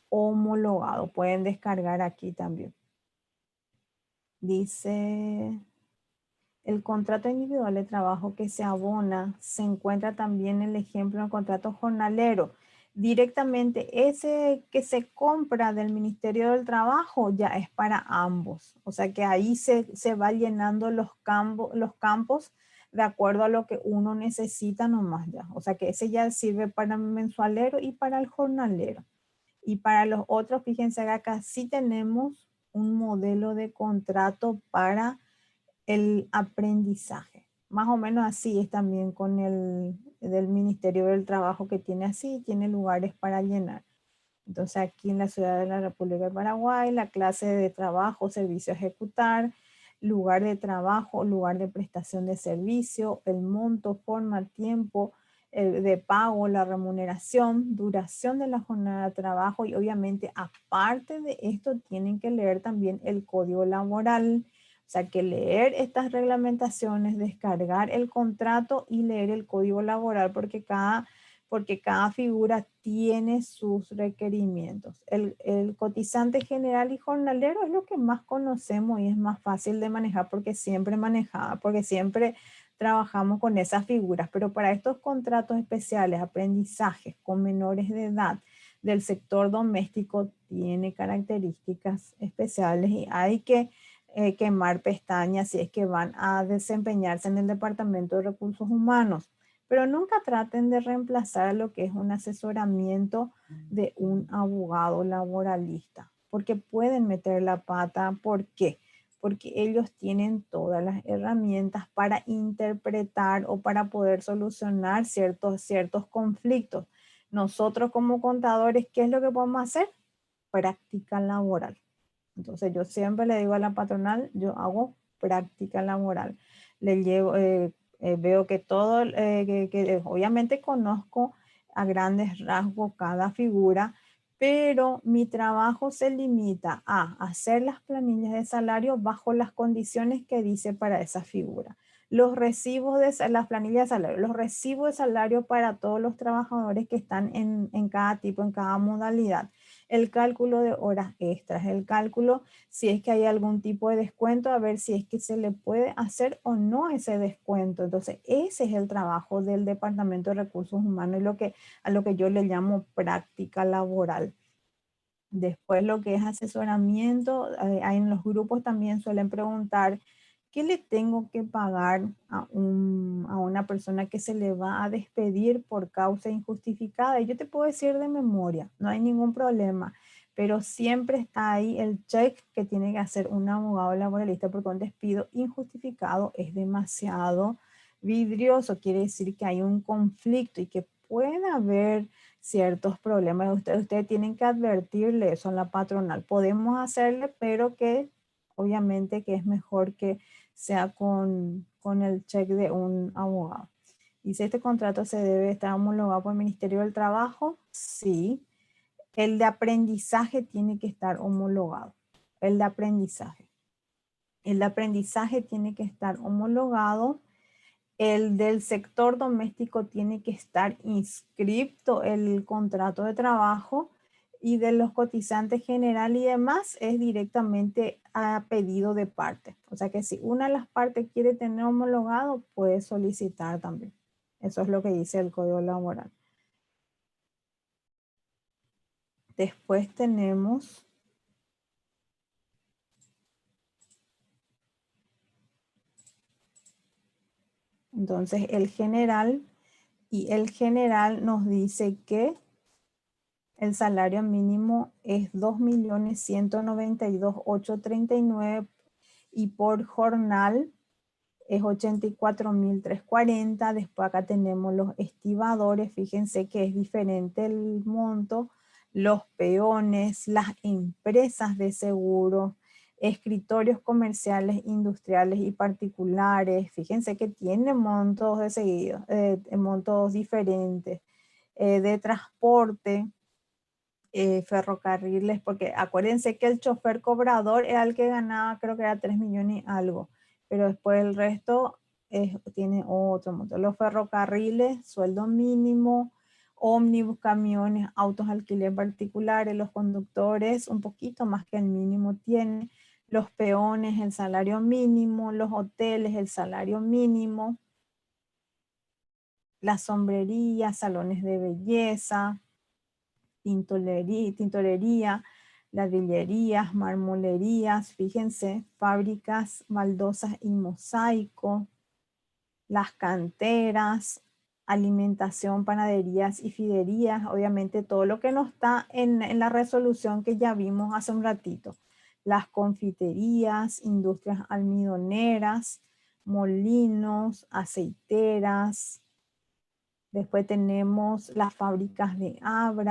homologado. Pueden descargar aquí también. Dice, el contrato individual de trabajo que se abona, se encuentra también el ejemplo del contrato jornalero. Directamente ese que se compra del Ministerio del Trabajo ya es para ambos. O sea que ahí se va llenando los campos de acuerdo a lo que uno necesita nomás ya. O sea que ese ya sirve para el mensualero y para el jornalero. Y para los otros, fíjense que acá sí tenemos un modelo de contrato para el aprendizaje. Más o menos así es también con el del Ministerio del Trabajo, que tiene así, tiene lugares para llenar. Entonces aquí en la ciudad de la República de Paraguay, la clase de trabajo, servicio a ejecutar, lugar de trabajo, lugar de prestación de servicio, el monto, forma, tiempo de pago, la remuneración, duración de la jornada de trabajo y obviamente aparte de esto tienen que leer también el código laboral. O sea que leer estas reglamentaciones, descargar el contrato y leer el código laboral porque cada porque cada figura tiene sus requerimientos. El cotizante general y jornalero es lo que más conocemos y es más fácil de manejar porque siempre trabajamos con esas figuras, pero para estos contratos especiales, aprendizajes con menores de edad del sector doméstico, tiene características especiales y hay que quemar pestañas si es que van a desempeñarse en el Departamento de Recursos Humanos. Pero nunca traten de reemplazar lo que es un asesoramiento de un abogado laboralista, porque pueden meter la pata. ¿Por qué? Porque ellos tienen todas las herramientas para interpretar o para poder solucionar ciertos conflictos. Nosotros como contadores, ¿qué es lo que podemos hacer? Práctica laboral. Entonces yo siempre le digo a la patronal, yo hago práctica laboral. Le llevo, veo que todo, que obviamente conozco a grandes rasgos cada figura, pero mi trabajo se limita a hacer las planillas de salario bajo las condiciones que dice para esa figura. Los recibos de las planillas de salario, los recibos de salario para todos los trabajadores que están en cada tipo, en cada modalidad. El cálculo de horas extras, el cálculo si es que hay algún tipo de descuento, a ver si es que se le puede hacer o no ese descuento. Entonces, ese es el trabajo del Departamento de Recursos Humanos y a lo que yo le llamo práctica laboral. Después lo que es asesoramiento, en los grupos también suelen preguntar, ¿qué le tengo que pagar a una persona que se le va a despedir por causa injustificada? Y yo te puedo decir de memoria, no hay ningún problema, pero siempre está ahí el check que tiene que hacer un abogado laboralista, porque un despido injustificado es demasiado vidrioso, quiere decir que hay un conflicto y que puede haber ciertos problemas. Ustedes tienen que advertirle eso a la patronal. Podemos hacerle, pero que obviamente que es mejor que sea con el check de un abogado. ¿Y si este contrato se debe estar homologado por el Ministerio del Trabajo? Sí. El de aprendizaje tiene que estar homologado. El de aprendizaje. El de aprendizaje tiene que estar homologado. El del sector doméstico tiene que estar inscripto el contrato de trabajo y de los cotizantes general y demás es directamente a pedido de parte. O sea que si una de las partes quiere tener homologado, puede solicitar también. Eso es lo que dice el Código Laboral. Después tenemos entonces el general, y el general nos dice que el salario mínimo es 2.192.839 y por jornal es 84.340. Después acá tenemos los estibadores, fíjense que es diferente el monto, los peones, las empresas de seguro, escritorios comerciales, industriales y particulares. Fíjense que tiene montos montos diferentes. De transporte, ferrocarriles, porque acuérdense que el chofer cobrador era el que ganaba, creo que era 3 millones y algo, pero después el resto tiene otro monto. Los ferrocarriles, sueldo mínimo, ómnibus, camiones, autos alquiler particulares, los conductores, un poquito más que el mínimo tiene, los peones, el salario mínimo, los hoteles, el salario mínimo, las sombrerías, salones de belleza, tintorería, ladrillerías, marmolerías, fíjense, fábricas, baldosas y mosaico, las canteras, alimentación, panaderías y fiderías, obviamente todo lo que no está en la resolución que ya vimos hace un ratito. Las confiterías, industrias almidoneras, molinos, aceiteras. Después tenemos las fábricas de agua,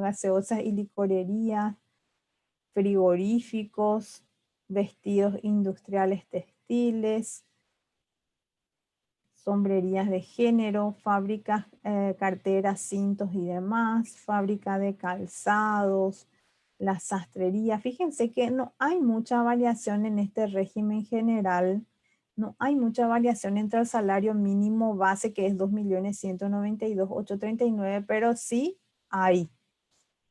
gaseosas y licorerías, frigoríficos, vestidos industriales textiles, sombrerías de género, fábricas, carteras, cintos y demás, fábrica de calzados, la sastrería. Fíjense que no hay mucha variación en este régimen general No hay mucha variación entre el salario mínimo base, que es 2.192.839, pero sí hay.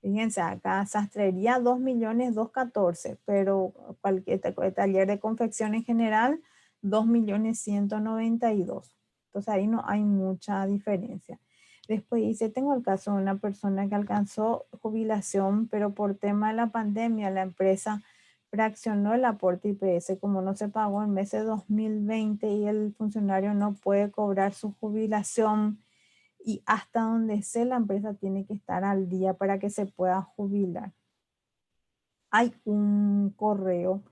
Fíjense, acá sastrería 2.214.014, pero cualquier taller de confección en general 2.192.000. Entonces ahí no hay mucha diferencia. Después dice, tengo el caso de una persona que alcanzó jubilación, pero por tema de la pandemia la empresa fraccionó el aporte IPS, como no se pagó en mes de 2020 y el funcionario no puede cobrar su jubilación, y hasta donde sé la empresa tiene que estar al día para que se pueda jubilar. Hay un correo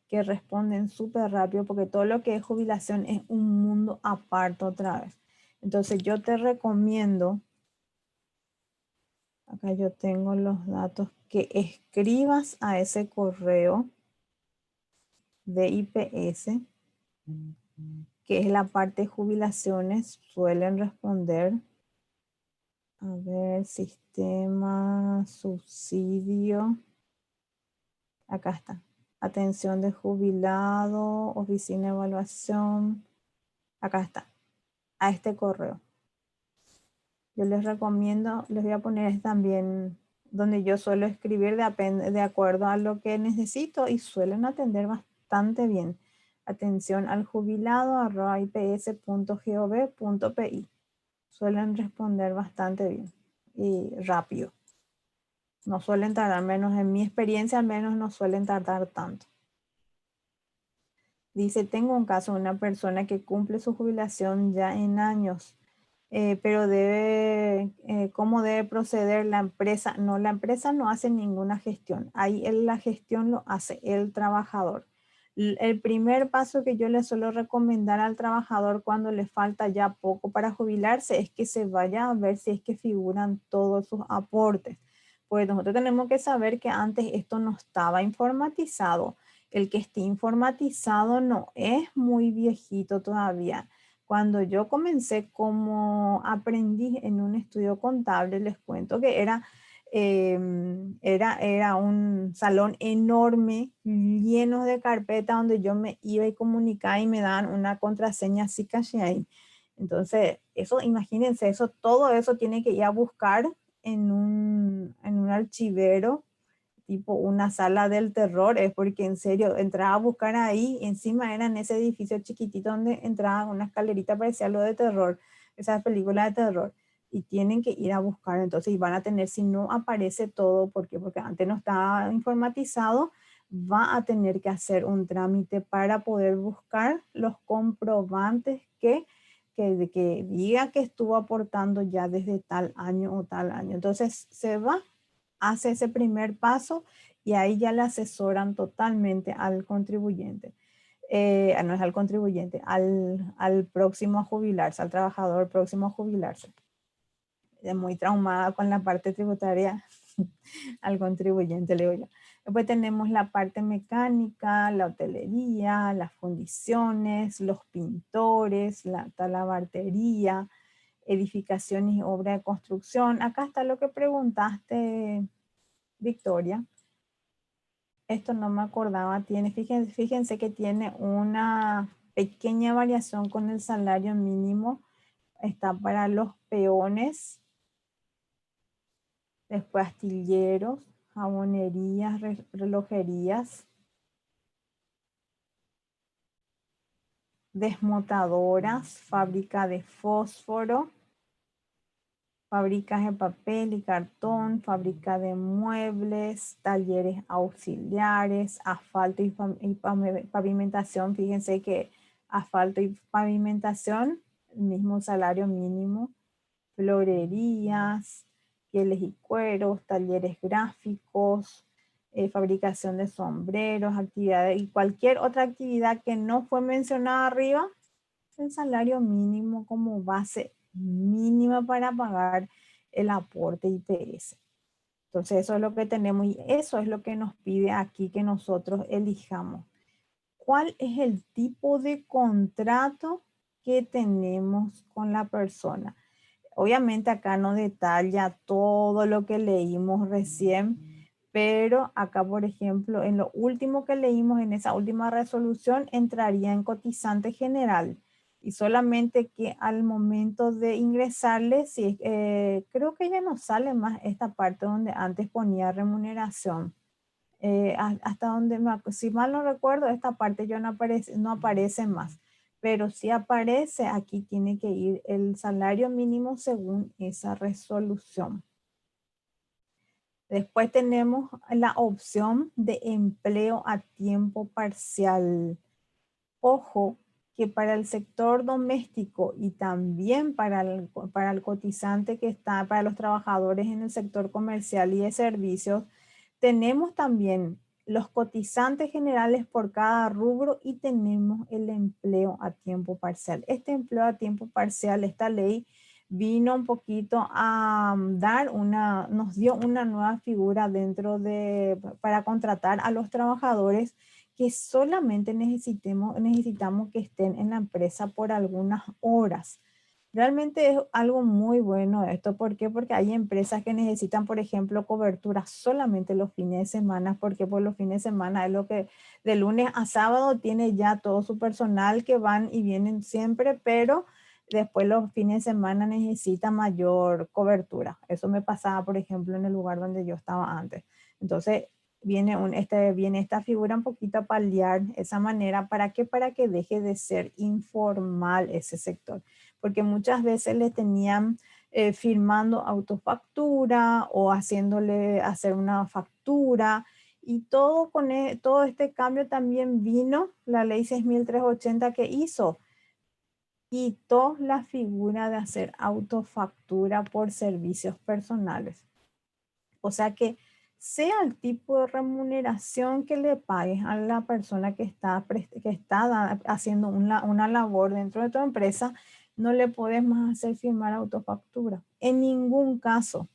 que responden súper rápido, porque todo lo que es jubilación es un mundo aparte otra vez. Entonces yo te recomiendo, acá yo tengo los datos, que escribas a ese correo de IPS, que es la parte de jubilaciones, suelen responder. A ver, sistema, subsidio. Acá está. Atención de jubilado, oficina de evaluación. Acá está. A este correo. Yo les recomiendo, les voy a poner también donde yo suelo escribir de acuerdo a lo que necesito, y suelen atender bastante bien. Atención al jubilado @ips.gov.pi. Suelen responder bastante bien y rápido. No suelen tardar menos, en mi experiencia al menos no suelen tardar tanto. Dice, tengo un caso de una persona que cumple su jubilación ya en años, pero ¿cómo debe proceder la empresa? No, la empresa no hace ninguna gestión. Ahí la gestión lo hace el trabajador. El primer paso que yo le suelo recomendar al trabajador cuando le falta ya poco para jubilarse es que se vaya a ver si es que figuran todos sus aportes. Pues nosotros tenemos que saber que antes esto no estaba informatizado. El que esté informatizado no es muy viejito todavía. Cuando yo comencé como aprendiz en un estudio contable, les cuento que era un salón enorme, lleno de carpetas, donde yo me iba y comunicaba y me daban una contraseña así casi ahí. Entonces, eso, imagínense, todo eso tiene que ir a buscar en un archivero, tipo una sala del terror, es porque en serio, entraba a buscar ahí, encima era en ese edificio chiquitito donde entraba una escalerita, parecía lo de terror, esa película de terror, y tienen que ir a buscar, entonces, y van a tener, si no aparece todo, ¿por qué? Porque antes no estaba informatizado, va a tener que hacer un trámite para poder buscar los comprobantes que diga que estuvo aportando ya desde tal año o tal año. Entonces se va, hace ese primer paso y ahí ya le asesoran totalmente al contribuyente. No es al contribuyente, al próximo a jubilarse, al trabajador próximo a jubilarse. Es muy traumada con la parte tributaria al contribuyente, le digo yo. Después tenemos la parte mecánica, la hotelería, las fundiciones, los pintores, la talabartería, edificaciones y obra de construcción. Acá está lo que preguntaste, Victoria. Esto no me acordaba. Fíjense que tiene una pequeña variación con el salario mínimo. Está para los peones, después astilleros, jabonerías, relojerías, desmotadoras, fábrica de fósforo, fábricas de papel y cartón, fábrica de muebles, talleres auxiliares, asfalto y pavimentación. Fíjense que asfalto y pavimentación, el mismo salario mínimo, florerías, pieles y cueros, talleres gráficos, fabricación de sombreros, actividades y cualquier otra actividad que no fue mencionada arriba, el salario mínimo como base mínima para pagar el aporte IPS. Entonces eso es lo que tenemos y eso es lo que nos pide aquí que nosotros elijamos. ¿Cuál es el tipo de contrato que tenemos con la persona? Obviamente acá no detalla todo lo que leímos recién, Pero acá, por ejemplo, en lo último que leímos, en esa última resolución, entraría en cotizante general. Y solamente que al momento de ingresarle, sí, creo que ya no sale más esta parte donde antes ponía remuneración. Hasta donde, si mal no recuerdo, esta parte ya no aparece más. Pero si aparece, aquí tiene que ir el salario mínimo según esa resolución. Después tenemos la opción de empleo a tiempo parcial. Ojo que para el sector doméstico y también para el cotizante que está, para los trabajadores en el sector comercial y de servicios, tenemos también los cotizantes generales por cada rubro y tenemos el empleo a tiempo parcial. Este empleo a tiempo parcial, esta ley vino un poquito a nos dio una nueva figura para contratar a los trabajadores que solamente necesitamos que estén en la empresa por algunas horas. Realmente es algo muy bueno esto. ¿Por qué? Porque hay empresas que necesitan, por ejemplo, cobertura solamente los fines de semana, porque por los fines de semana es lo que de lunes a sábado tiene ya todo su personal que van y vienen siempre, pero después los fines de semana necesita mayor cobertura. Eso me pasaba, por ejemplo, en el lugar donde yo estaba antes. Entonces, viene esta figura un poquito a paliar esa manera. ¿Para qué? Para que deje de ser informal ese sector. Porque muchas veces le tenían firmando autofactura o haciéndole hacer una factura. Y todo este cambio también vino la ley 6380 que hizo. Quitó la figura de hacer autofactura por servicios personales. O sea que sea el tipo de remuneración que le pagues a la persona que está haciendo una labor dentro de tu empresa, no le puedes más hacer firmar autofactura. En ningún caso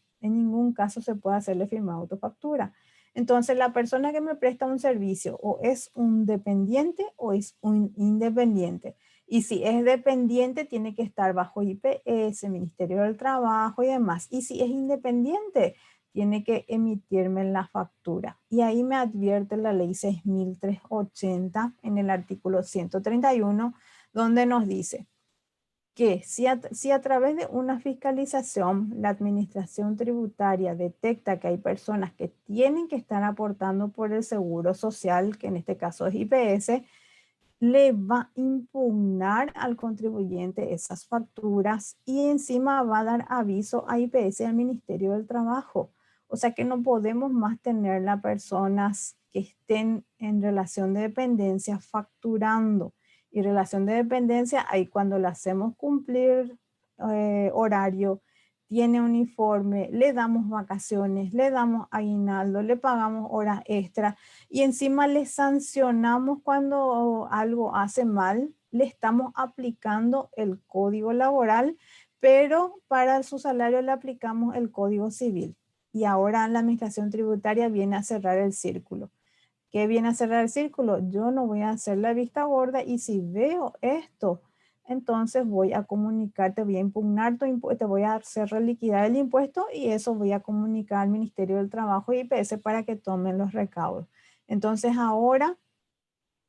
se puede hacerle firmar autofactura. Entonces, la persona que me presta un servicio o es un dependiente o es un independiente. Y si es dependiente, tiene que estar bajo IPS, Ministerio del Trabajo y demás. Y si es independiente, tiene que emitirme la factura. Y ahí me advierte la ley 6380 en el artículo 131, donde nos dice que si a través de una fiscalización la administración tributaria detecta que hay personas que tienen que estar aportando por el seguro social, que en este caso es IPS, le va a impugnar al contribuyente esas facturas y encima va a dar aviso a IPS y al Ministerio del Trabajo. O sea que no podemos más tener las personas que estén en relación de dependencia facturando. Y relación de dependencia, ahí cuando le hacemos cumplir horario, tiene uniforme, le damos vacaciones, le damos aguinaldo, le pagamos horas extras y encima le sancionamos cuando algo hace mal, le estamos aplicando el código laboral, pero para su salario le aplicamos el código civil. Y ahora la administración tributaria viene a cerrar el círculo. ¿Qué viene a cerrar el círculo? Yo no voy a hacer la vista gorda y si veo esto, entonces voy a comunicar, te voy a impugnar tu impuesto, te voy a hacer reliquidar el impuesto y eso voy a comunicar al Ministerio del Trabajo y IPS para que tomen los recaudos. Entonces ahora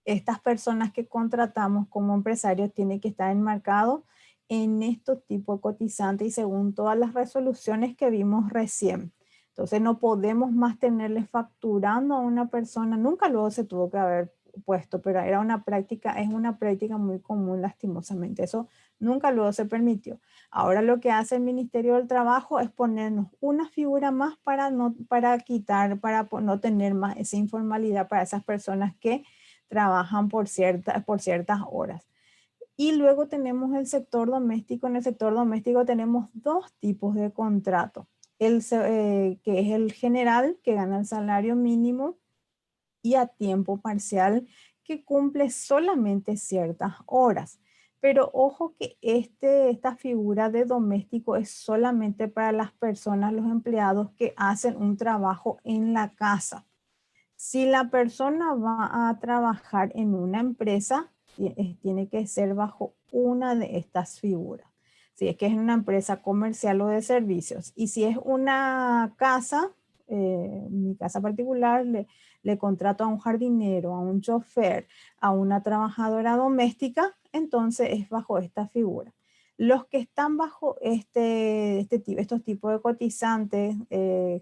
estas personas que contratamos como empresarios tienen que estar enmarcados en estos tipos cotizantes y según todas las resoluciones que vimos recién. Entonces no podemos más tenerle facturando a una persona, nunca luego se tuvo que haber puesto, pero es una práctica muy común lastimosamente. Eso nunca luego se permitió. Ahora lo que hace el Ministerio del Trabajo es ponernos una figura más para no tener más esa informalidad para esas personas que trabajan por ciertas horas. Y luego tenemos el sector doméstico. En el sector doméstico tenemos dos tipos de contrato. Que es el general, que gana el salario mínimo, y a tiempo parcial, que cumple solamente ciertas horas. Pero ojo que esta figura de doméstico es solamente para las personas, los empleados que hacen un trabajo en la casa. Si la persona va a trabajar en una empresa, tiene que ser bajo una de estas figuras. Si es que es una empresa comercial o de servicios. Y si es una casa, en mi casa particular, le contrato a un jardinero, a un chofer, a una trabajadora doméstica, entonces es bajo esta figura. Los que están bajo estos tipos de cotizantes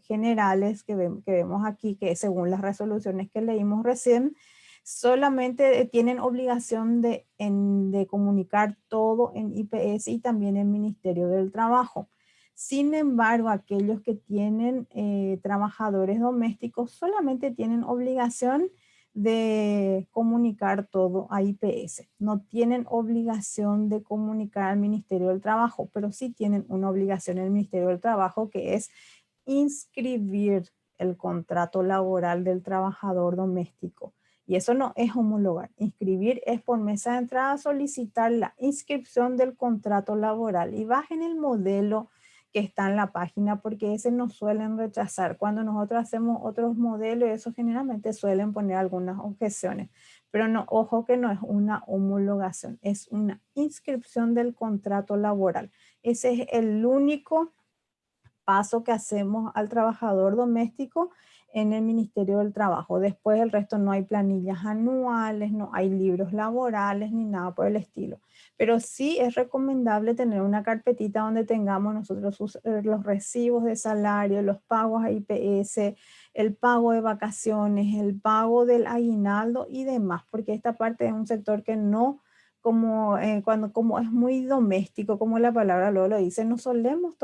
generales que vemos aquí, que según las resoluciones que leímos recién, solamente tienen obligación de comunicar todo en IPS y también en Ministerio del Trabajo. Sin embargo, aquellos que tienen trabajadores domésticos solamente tienen obligación de comunicar todo a IPS. No tienen obligación de comunicar al Ministerio del Trabajo, pero sí tienen una obligación en el Ministerio del Trabajo, que es inscribir el contrato laboral del trabajador doméstico. Y eso no es homologar. Inscribir es por mesa de entrada solicitar la inscripción del contrato laboral. Y bajen el modelo que está en la página, porque ese nos suelen rechazar. Cuando nosotros hacemos otros modelos, eso generalmente suelen poner algunas objeciones. Pero no, ojo que no es una homologación, es una inscripción del contrato laboral. Ese es el único paso que hacemos al trabajador doméstico en el Ministerio del Trabajo. Después el resto no hay planillas anuales, no hay libros laborales ni nada por el estilo. Pero sí es recomendable tener una carpetita donde tengamos nosotros los recibos de salario, los pagos a IPS, el pago de vacaciones, el pago del aguinaldo y demás, porque esta parte es un sector que no, como es muy doméstico, como la palabra luego lo dice, no solemos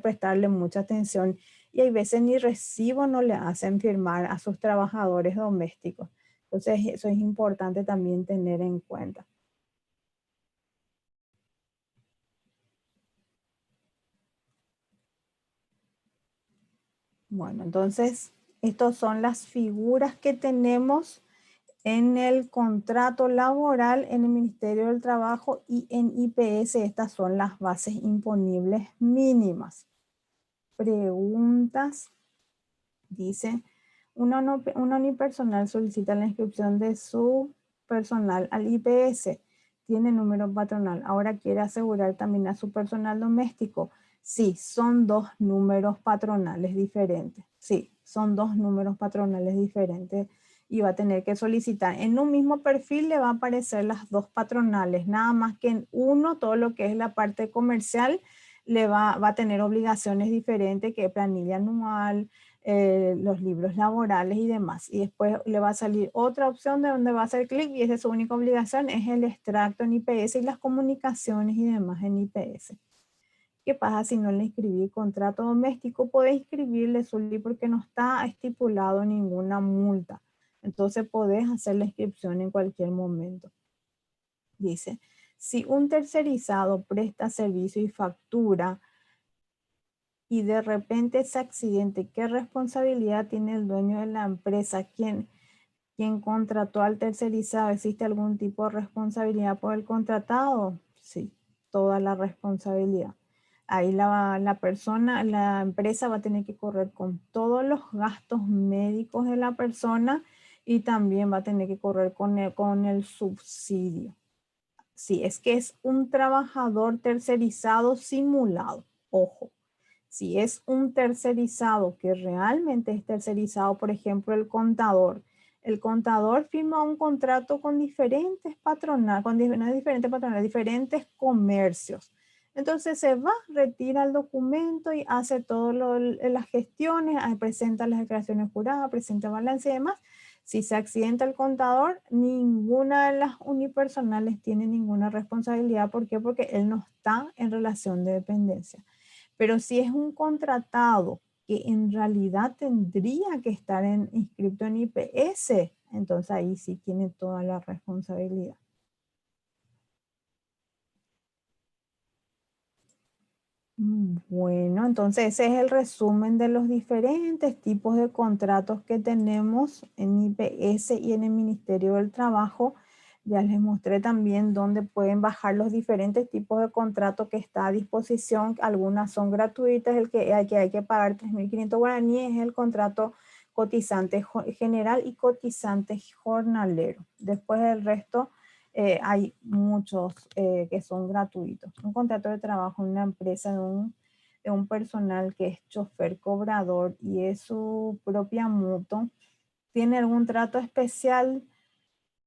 prestarle mucha atención y hay veces ni recibo no le hacen firmar a sus trabajadores domésticos. Entonces eso es importante también tener en cuenta. Bueno, entonces estas son las figuras que tenemos en el contrato laboral en el Ministerio del Trabajo y en IPS. Estas son las bases imponibles mínimas. Preguntas. Dice, una unipersonal solicita la inscripción de su personal al IPS. Tiene número patronal. Ahora quiere asegurar también a su personal doméstico. Sí, son dos números patronales diferentes. Sí, son dos números patronales diferentes y va a tener que solicitar. En un mismo perfil le va a aparecer las dos patronales, nada más que en uno, todo lo que es la parte comercial, va a tener obligaciones diferentes, que planilla anual, los libros laborales y demás. Y después le va a salir otra opción de donde va a hacer clic y esa es su única obligación, es el extracto en IPS y las comunicaciones y demás en IPS. ¿Qué pasa si no le inscribí contrato doméstico? Podés inscribirle, Zully, porque no está estipulado ninguna multa. Entonces podés hacer la inscripción en cualquier momento. Dice, si un tercerizado presta servicio y factura y de repente ese accidente, ¿qué responsabilidad tiene el dueño de la empresa? ¿Quién contrató al tercerizado? ¿Existe algún tipo de responsabilidad por el contratado? Sí, toda la responsabilidad. Ahí la persona, la empresa va a tener que correr con todos los gastos médicos de la persona y también va a tener que correr con el subsidio. Sí, es que es un trabajador tercerizado simulado. Ojo. Si es un tercerizado que realmente es tercerizado, por ejemplo, el contador firma un contrato con diferentes patronales, diferentes comercios. Entonces se va, retira el documento y hace todas las gestiones, presenta las declaraciones juradas, presenta balance y demás. Si se accidenta el contador, ninguna de las unipersonales tiene ninguna responsabilidad. ¿Por qué? Porque él no está en relación de dependencia. Pero si es un contratado que en realidad tendría que estar inscrito en IPS, entonces ahí sí tiene toda la responsabilidad. Bueno, entonces ese es el resumen de los diferentes tipos de contratos que tenemos en IPS y en el Ministerio del Trabajo. Ya les mostré también dónde pueden bajar los diferentes tipos de contratos que está a disposición. Algunas son gratuitas, el que hay que pagar 3.500 guaraníes es el contrato cotizante general y cotizante jornalero. Después el resto hay muchos que son gratuitos. Un contrato de trabajo en una empresa de un personal que es chofer cobrador y es su propia moto, ¿tiene algún trato especial?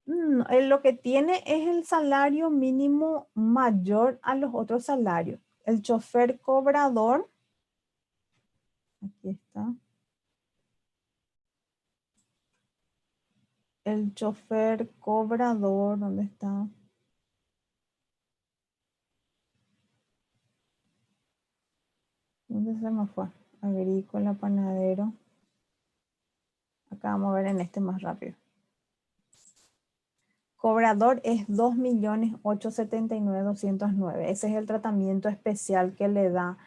Lo que tiene es el salario mínimo mayor a los otros salarios. El chofer cobrador, aquí está, el chofer cobrador, ¿dónde está? ¿Dónde se me fue? Agrícola, panadero. Acá vamos a ver en este más rápido. Cobrador es 2.879.209. Ese es el tratamiento especial que le da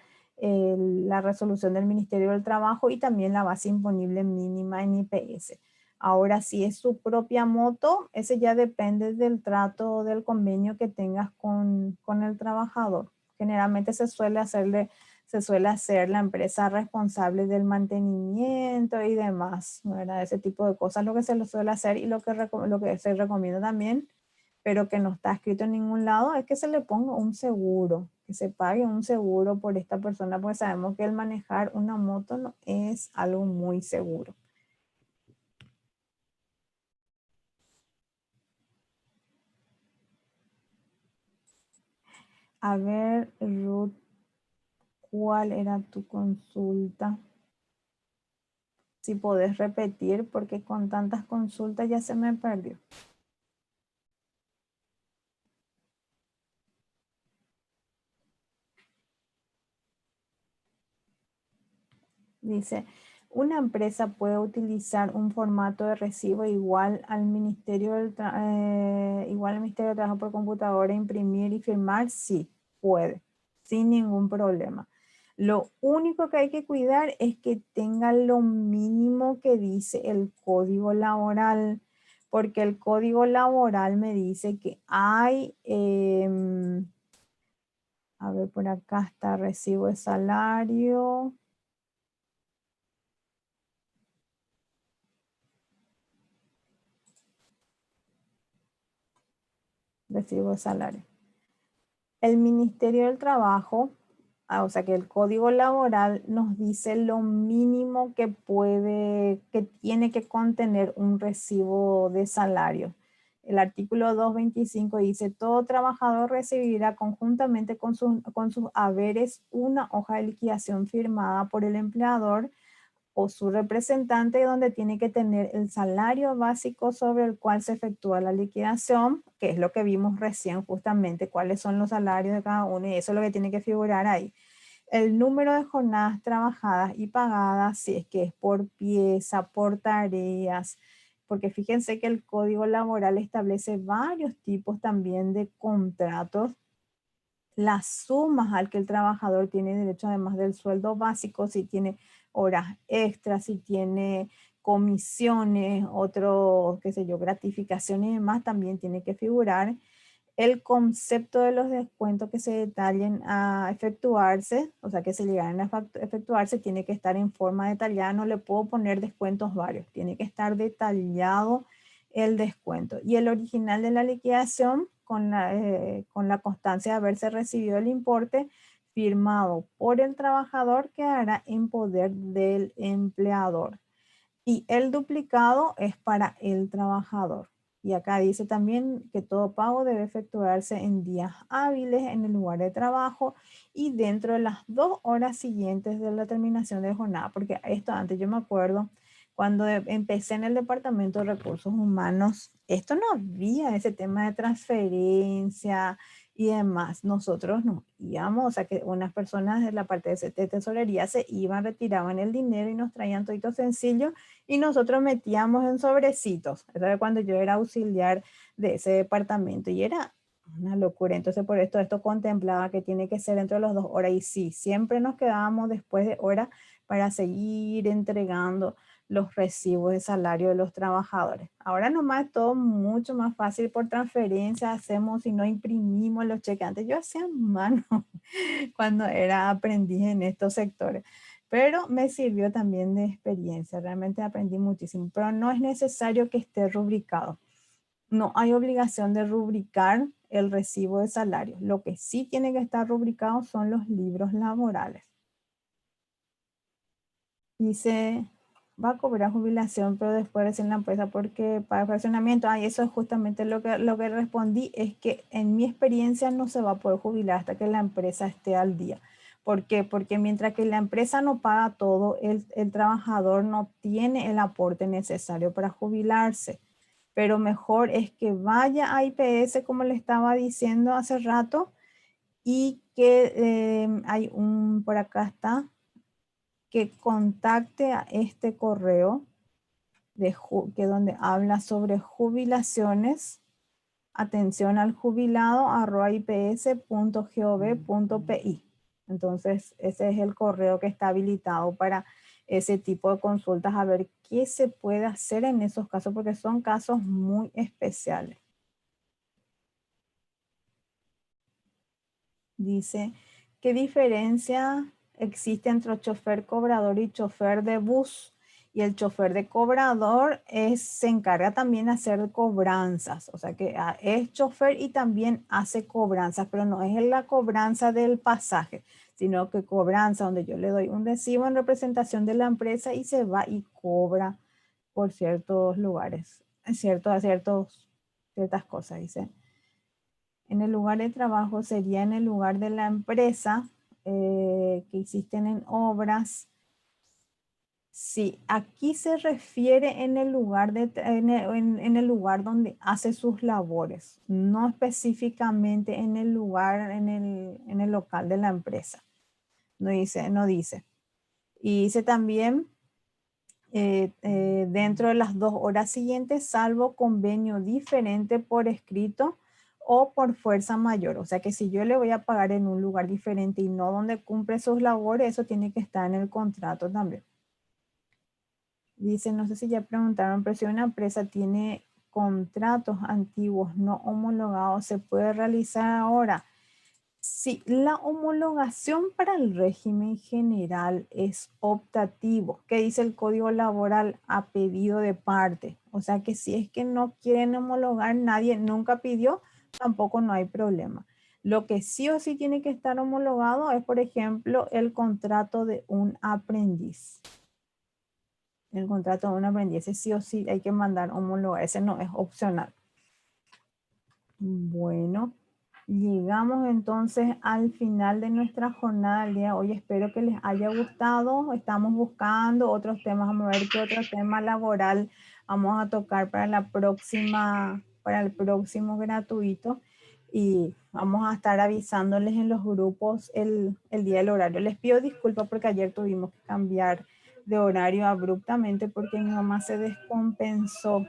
la resolución del Ministerio del Trabajo y también la base imponible mínima en IPS. Ahora, si es su propia moto, ese ya depende del trato o del convenio que tengas con el trabajador. Generalmente se suele hacer la empresa responsable del mantenimiento y demás, ¿verdad? Ese tipo de cosas, lo que se lo suele hacer y lo que se recomienda también, pero que no está escrito en ningún lado, es que se le ponga un seguro, que se pague un seguro por esta persona, porque sabemos que el manejar una moto no es algo muy seguro. A ver, Ruth, ¿cuál era tu consulta? Si podés repetir, porque con tantas consultas ya se me perdió. Dice, una empresa puede utilizar un formato de recibo igual al Ministerio del Trabajo por computadora, imprimir y firmar. Sí, puede, sin ningún problema. Lo único que hay que cuidar es que tenga lo mínimo que dice el código laboral, porque el código laboral me dice que hay, a ver, por acá está recibo de salario. Recibo de salario. El Ministerio del Trabajo, o sea que el Código Laboral nos dice lo mínimo que tiene que contener un recibo de salario. El artículo 225 dice, todo trabajador recibirá conjuntamente con sus haberes una hoja de liquidación firmada por el empleador o su representante, donde tiene que tener el salario básico sobre el cual se efectúa la liquidación, que es lo que vimos recién justamente, cuáles son los salarios de cada uno, y eso es lo que tiene que figurar ahí. El número de jornadas trabajadas y pagadas, si es que es por pieza, por tareas, porque fíjense que el Código Laboral establece varios tipos también de contratos, las sumas al que el trabajador tiene derecho, además del sueldo básico, si tiene horas extras, si tiene comisiones, otros, qué sé yo, gratificaciones y demás, también tiene que figurar. El concepto de los descuentos que se detallen a efectuarse, o sea, que se llegaran a efectuarse, tiene que estar en forma detallada. No le puedo poner descuentos varios, tiene que estar detallado el descuento. Y el original de la liquidación con la constancia de haberse recibido el importe firmado por el trabajador quedará en poder del empleador. Y el duplicado es para el trabajador. Y acá dice también que todo pago debe efectuarse en días hábiles en el lugar de trabajo y dentro de las 2 horas siguientes de la terminación de jornada. Porque esto antes yo me acuerdo cuando empecé en el Departamento de Recursos Humanos, esto no había ese tema de transferencia y demás. Nosotros nos íbamos, o sea que unas personas de la parte de tesorería se iban, retiraban el dinero y nos traían todo sencillo y nosotros metíamos en sobrecitos. Eso era cuando yo era auxiliar de ese departamento y era una locura. Entonces por esto contemplaba que tiene que ser entre las 2 horas y sí, siempre nos quedábamos después de hora para seguir entregando los recibos de salario de los trabajadores. Ahora nomás es todo mucho más fácil por transferencia, hacemos y no imprimimos los cheques. Antes yo hacía mano cuando era aprendiz en estos sectores, pero me sirvió también de experiencia, realmente aprendí muchísimo, pero no es necesario que esté rubricado. No hay obligación de rubricar el recibo de salario. Lo que sí tiene que estar rubricado son los libros laborales. Dice, va a cobrar jubilación, pero después recién la empresa porque para fraccionamiento. Y eso es justamente lo que respondí, es que en mi experiencia no se va a poder jubilar hasta que la empresa esté al día. ¿Por qué? Porque mientras que la empresa no paga todo, el trabajador no tiene el aporte necesario para jubilarse. Pero mejor es que vaya a IPS, como le estaba diciendo hace rato, y que hay por acá está, que contacte a este correo que donde habla sobre jubilaciones, atención al jubilado @ips.gov.pi. Entonces ese es el correo que está habilitado para ese tipo de consultas, a ver qué se puede hacer en esos casos, porque son casos muy especiales. Dice, ¿qué diferencia existe entre chofer cobrador y chofer de bus? Y el chofer de cobrador se encarga también de hacer cobranzas, o sea que es chofer y también hace cobranzas, pero no es la cobranza del pasaje, sino que cobranza donde yo le doy un recibo en representación de la empresa y se va y cobra por ciertos lugares, ciertas cosas, dice. En el lugar de trabajo sería en el lugar de la empresa, que existen en obras. Sí, aquí se refiere en el lugar, en el lugar donde hace sus labores, no específicamente en el lugar, en el local de la empresa. No dice, no dice. Y dice también, dentro de las 2 horas siguientes, salvo convenio diferente por escrito o por fuerza mayor. O sea que si yo le voy a pagar en un lugar diferente y no donde cumple sus labores, eso tiene que estar en el contrato también. Dice, no sé si ya preguntaron, pero si una empresa tiene contratos antiguos no homologados, ¿se puede realizar ahora? Sí, la homologación para el régimen general es optativo. ¿Qué dice el Código Laboral? A pedido de parte. O sea que si es que no quieren homologar, nadie nunca pidió, tampoco no hay problema. Lo que sí o sí tiene que estar homologado es, por ejemplo, el contrato de un aprendiz. El contrato de un aprendiz, ese sí o sí hay que mandar homologar, ese no es opcional. Bueno, llegamos entonces al final de nuestra jornada del día de hoy. Espero que les haya gustado. Estamos buscando otros temas. Vamos a ver qué otro tema laboral vamos a tocar para la próxima, para el próximo gratuito. Y vamos a estar avisándoles en los grupos el día del horario. Les pido disculpas porque ayer tuvimos que cambiar de horario abruptamente porque mi mamá se descompensó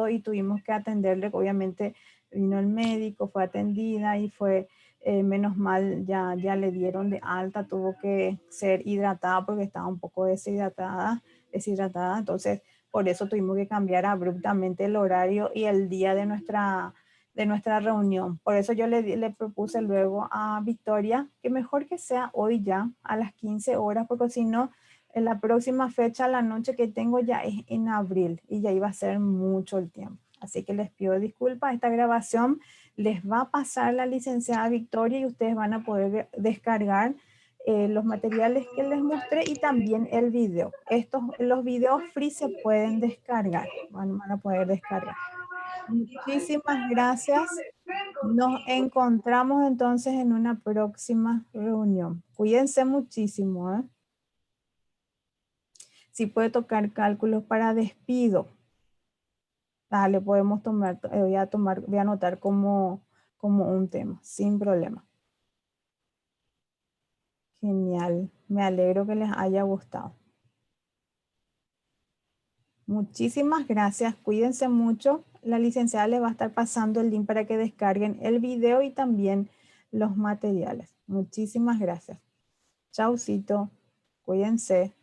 y tuvimos que atenderle. Obviamente vino el médico, fue atendida y fue, menos mal, ya le dieron de alta, tuvo que ser hidratada porque estaba un poco deshidratada, entonces por eso tuvimos que cambiar abruptamente el horario y el día de nuestra reunión. Por eso yo le propuse luego a Victoria que mejor que sea hoy ya a las 15 horas, porque si no, en la próxima fecha, la noche que tengo ya es en abril y ya iba a ser mucho el tiempo. Así que les pido disculpas. Esta grabación les va a pasar la licenciada Victoria y ustedes van a poder descargar los materiales que les mostré y también el video. Los videos free se pueden descargar, van a poder descargar. Muchísimas gracias. Nos encontramos entonces en una próxima reunión. Cuídense muchísimo, ¿eh? Si puede tocar cálculos para despido. Dale, podemos tomar, voy a anotar como un tema, sin problema. Genial, me alegro que les haya gustado. Muchísimas gracias, cuídense mucho. La licenciada les va a estar pasando el link para que descarguen el video y también los materiales. Muchísimas gracias. Chaucito, cuídense.